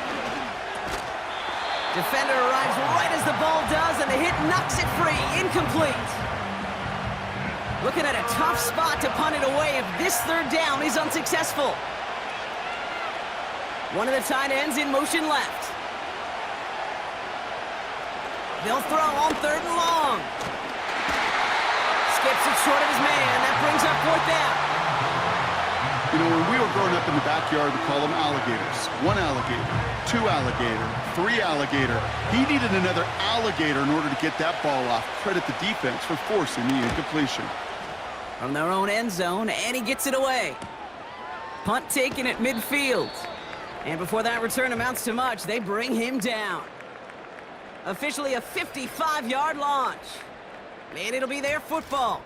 Defender arrives right as the ball does, and the hit knocks it free. Incomplete. Looking at a tough spot to punt it away if this 3rd down is unsuccessful. One of the tight ends in motion left. They'll throw on 3rd and long. Skips it short of his man. That brings up 4th down. You know, when we were growing up in the backyard, we call them alligators. 1 alligator, 2 alligator, 3 alligator. He needed another alligator in order to get that ball off. Credit the defense for forcing the incompletion. From their own end zone, and he gets it away. Punt taken at midfield. And before that return amounts to much, they bring him down. Officially a 55-yard launch. And it'll be their football.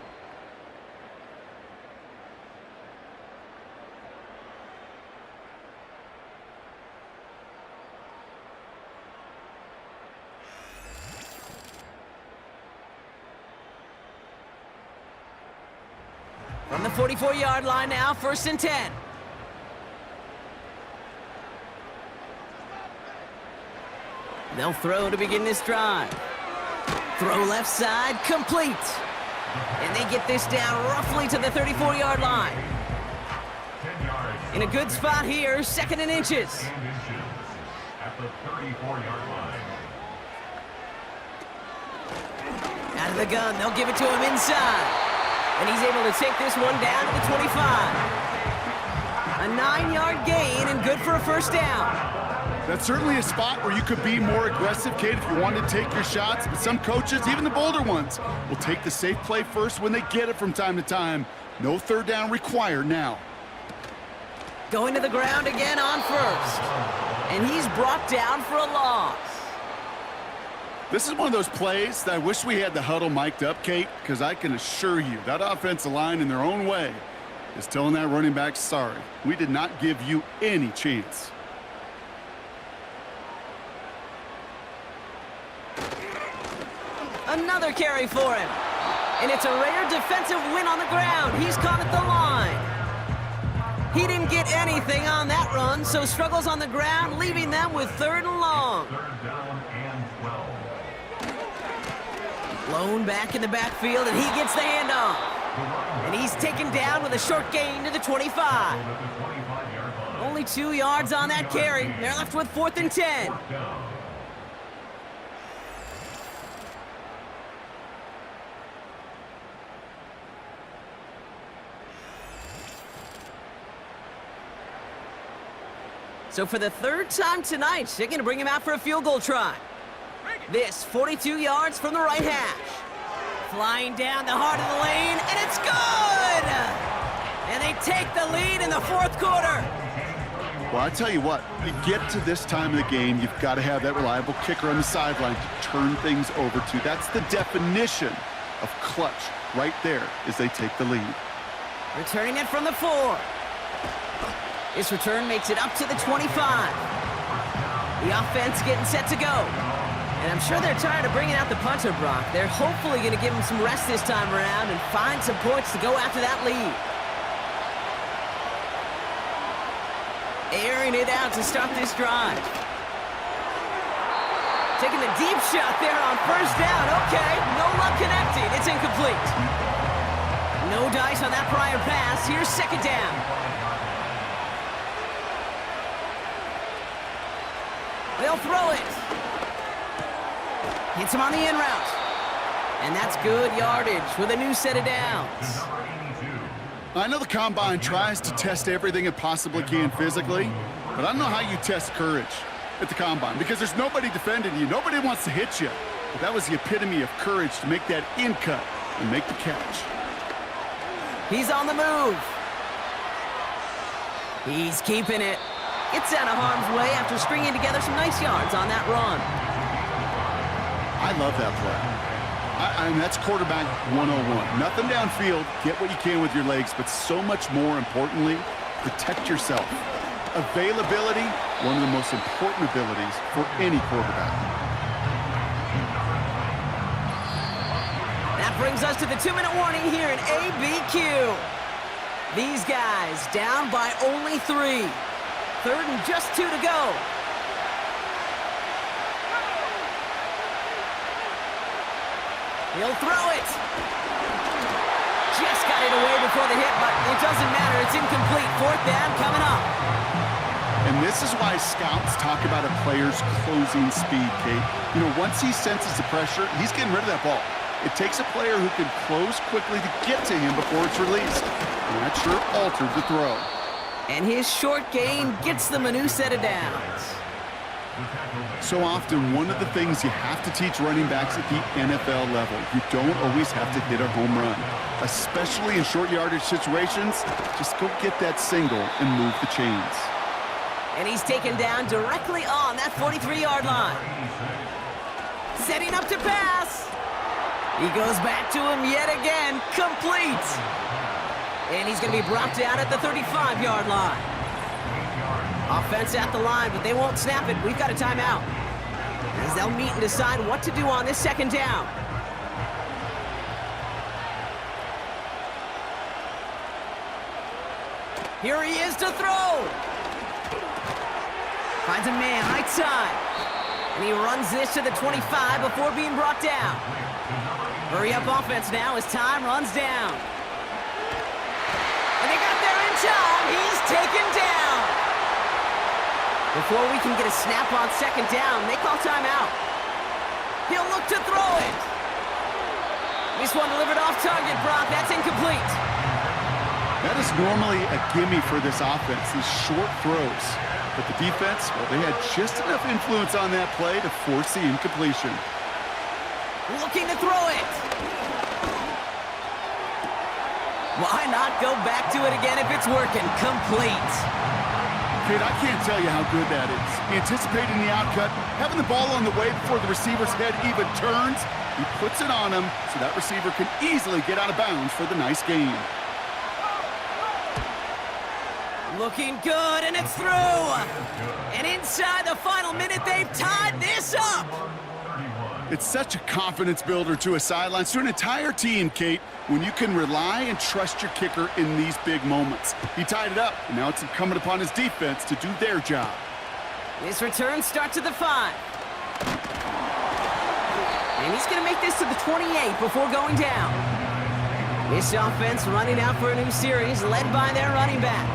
From the 44-yard line now, 1st and 10. They'll throw to begin this drive. Throw left side, complete. And they get this down roughly to the 34-yard line. 10 yards. In a good spot here, 2nd and inches. 10 inches at the 34-yard line. Out of the gun, they'll give it to him inside. And he's able to take this one down to the 25. A 9-yard gain and good for a 1st down. That's certainly a spot where you could be more aggressive, Kate, if you wanted to take your shots. But some coaches, even the bolder ones, will take the safe play first when they get it from time to time. No 3rd down required now. Going to the ground again on 1st. And he's brought down for a loss. This is one of those plays that I wish we had the huddle mic'd up, Kate, because I can assure you that offensive line in their own way is telling that running back, sorry, we did not give you any chance. Another carry for him. And it's a rare defensive win on the ground. He's caught at the line. He didn't get anything on that run, so struggles on the ground, leaving them with 3rd and long. 3rd down and 12. Blown back in the backfield, and he gets the handoff. And he's taken down with a short gain to the 25. At the 25-yard line. Only 2 yards on that carry. They're left with 4th and 10. 4th down. So for the 3rd time tonight, they're going to bring him out for a field goal try. This 42 yards from the right hash. Flying down the heart of the lane, and it's good! And they take the lead in the 4th quarter. Well, I tell you what, you get to this time of the game, you've got to have that reliable kicker on the sideline to turn things over to. That's the definition of clutch right there as they take the lead. Returning it from the 4. This return makes it up to the 25. The offense getting set to go. And I'm sure they're tired of bringing out the punter, Brock. They're hopefully going to give him some rest this time around and find some points to go after that lead. Airing it out to start this drive. Taking the deep shot there on 1st down. Okay, no luck connecting. It's incomplete. No dice on that prior pass. Here's 2nd down. They'll throw it. Hits him on the in route. And that's good yardage with a new set of downs. I know the Combine tries to test everything it possibly can physically, but I don't know how you test courage at the Combine because there's nobody defending you. Nobody wants to hit you. But that was the epitome of courage to make that in cut and make the catch. He's on the move. He's keeping it. Gets out of harm's way after stringing together some nice yards on that run. I love that play. I mean, that's quarterback 101. Nothing downfield, get what you can with your legs, but so much more importantly, protect yourself. Availability, one of the most important abilities for any quarterback. That brings us to the 2-minute warning here in ABQ. These guys down by only 3. 3rd and just 2 to go. He'll throw it. Just got it away before the hit, but it doesn't matter. It's incomplete. 4th down coming up. And this is why scouts talk about a player's closing speed, Kate. You know, once he senses the pressure, he's getting rid of that ball. It takes a player who can close quickly to get to him before it's released. And that sure altered the throw. And his short gain gets them a new set of downs. So often, one of the things you have to teach running backs at the NFL level, you don't always have to hit a home run. Especially in short yardage situations, just go get that single and move the chains. And he's taken down directly on that 43-yard line. Setting up to pass. He goes back to him yet again, complete. And he's going to be brought down at the 35-yard line. Offense at the line, but they won't snap it. We've got a timeout. As they'll meet and decide what to do on this 2nd down. Here he is to throw. Finds a man, right side. And he runs this to the 25 before being brought down. Hurry up offense now as time runs down. And they got there in time. He's taken down. Before we can get a snap on second down, they call timeout. He'll look to throw it. This one delivered off target, Brock. That's incomplete. That is normally a gimme for this offense, these short throws. But the defense, well, they had just enough influence on that play to force the incompletion. Looking to throw it. Why not go back to it again if it's working? Complete. Kid, I can't tell you how good that is. Anticipating the outcut, having the ball on the way before the receiver's head even turns, he puts it on him so that receiver can easily get out of bounds for the nice gain. Looking good, and it's through. And inside the final minute, they've tied this up. It's such a confidence builder to a sideline, to an entire team, Kate, when you can rely and trust your kicker in these big moments. He tied it up, and now it's incumbent upon his defense to do their job. This return starts at the 5. And he's going to make this to the 28 before going down. This offense running out for a new series, led by their running back.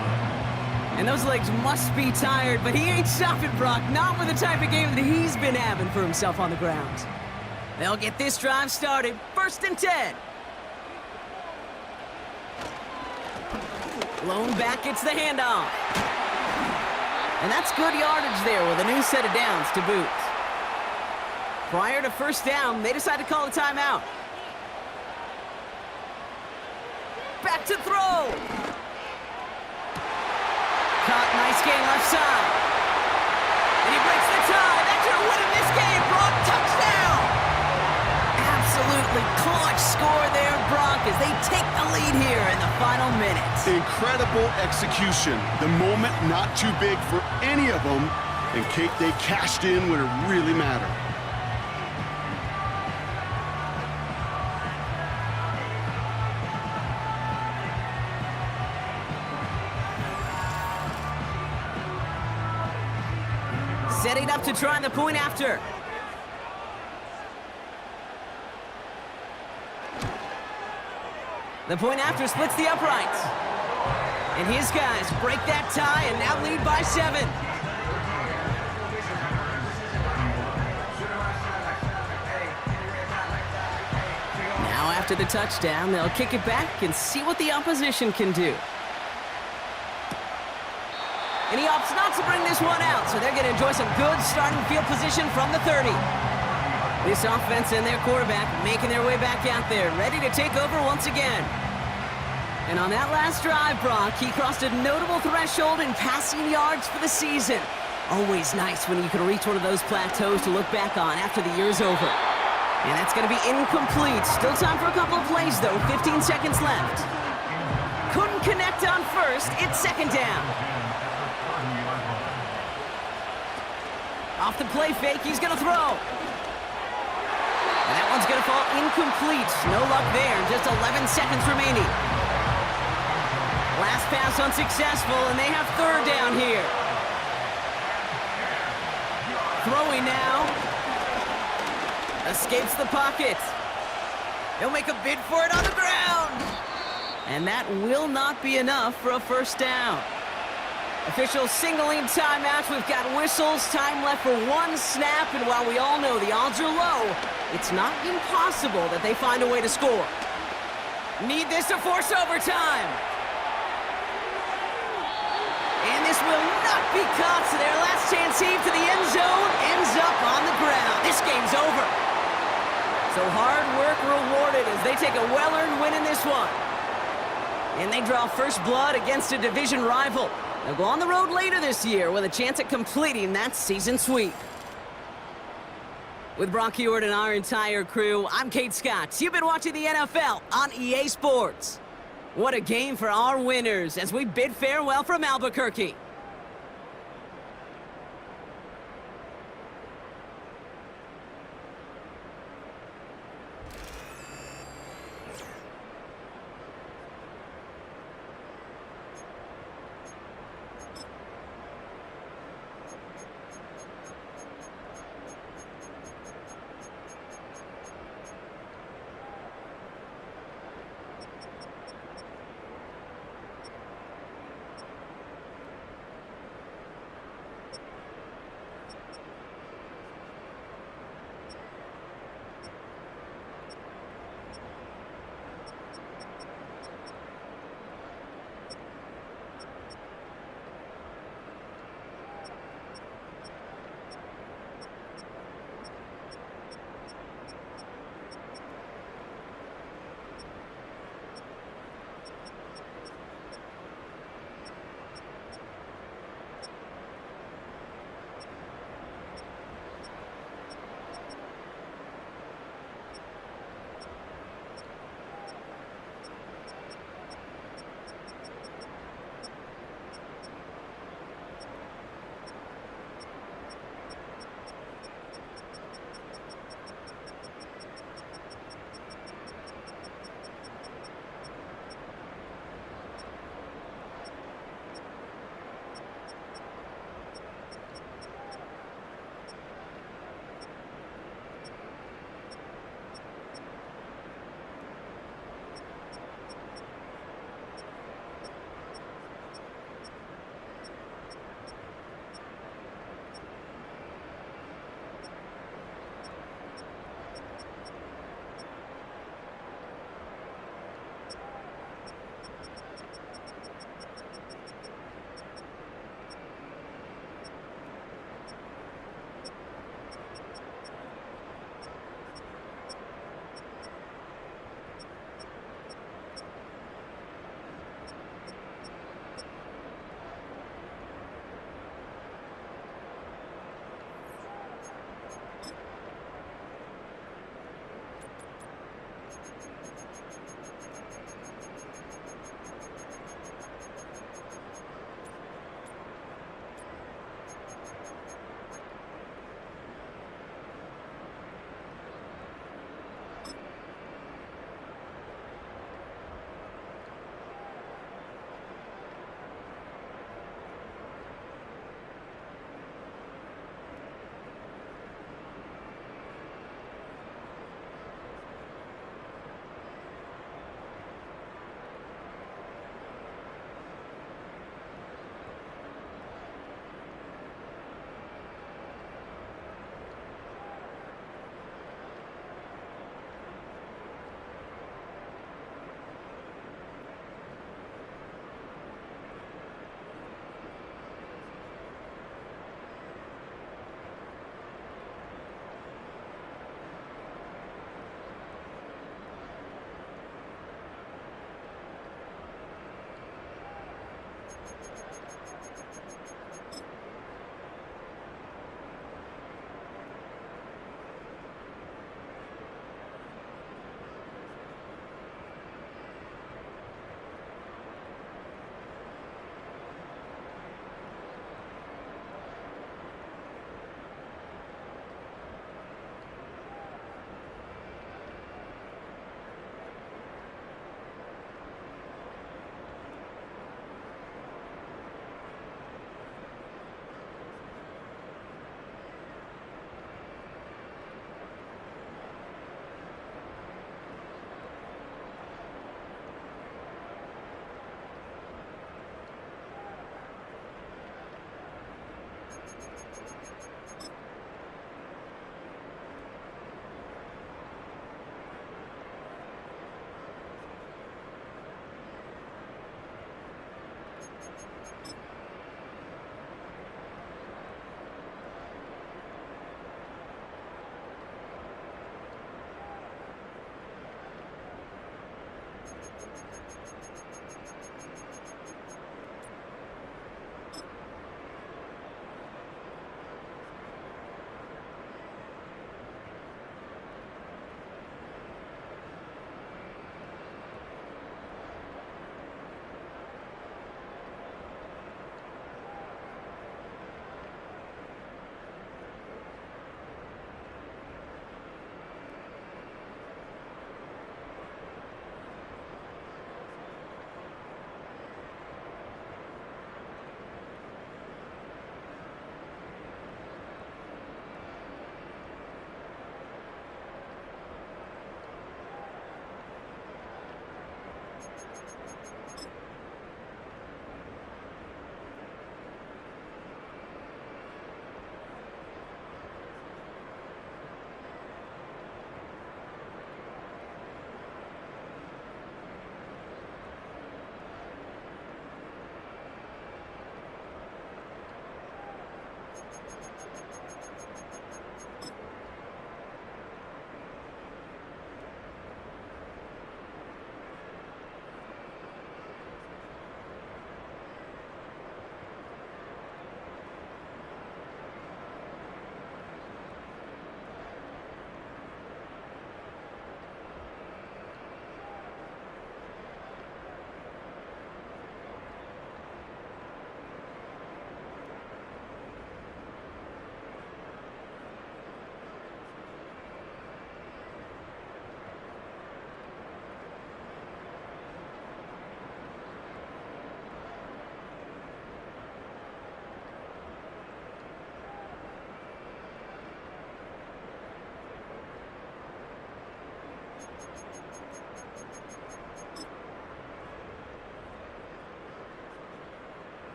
And those legs must be tired, but he ain't stopping, Brock. Not with the type of game that he's been having for himself on the ground. They'll get this drive started. 1st and 10. Lone back gets the handoff. And that's good yardage there with a new set of downs to boot. Prior to 1st down, they decide to call a timeout. Back to throw. Caught, nice game left side. And he breaks the tie. That should have won him this game, Brock. Touchdown! Absolutely clutch score there, Brock, as they take the lead here in the final minutes. Incredible execution. The moment not too big for any of them. And Kate, they cashed in when it really mattered. Setting up to try the point after. The point after splits the uprights. And his guys break that tie and now lead by 7. Now after the touchdown, they'll kick it back and see what the opposition can do. And he opts not to bring this one out, so they're going to enjoy some good starting field position from the 30. This offense and their quarterback making their way back out there, ready to take over once again. And on that last drive, Brock, he crossed a notable threshold in passing yards for the season. Always nice when you can reach one of those plateaus to look back on after the year's over. And that's going to be incomplete. Still time for a couple of plays, though. 15 seconds left. Couldn't connect on 1st. It's 2nd down. Off the play fake, he's going to throw. And that one's going to fall incomplete. No luck there, just 11 seconds remaining. Last pass unsuccessful, and they have 3rd down here. Throwing now. Escapes the pocket. He'll make a bid for it on the ground. And that will not be enough for a 1st down. Officials signaling timeouts. We've got whistles. Time left for 1 snap. And while we all know the odds are low, it's not impossible that they find a way to score. Need this to force overtime. And this will not be caught. So their last chance heave to the end zone ends up on the ground. This game's over. So hard work rewarded as they take a well-earned win in this one. And they draw first blood against a division rival. They'll go on the road later this year with a chance at completing that season sweep. With Brock Heward and our entire crew, I'm Kate Scott. You've been watching the NFL on EA Sports. What a game for our winners as we bid farewell from Albuquerque.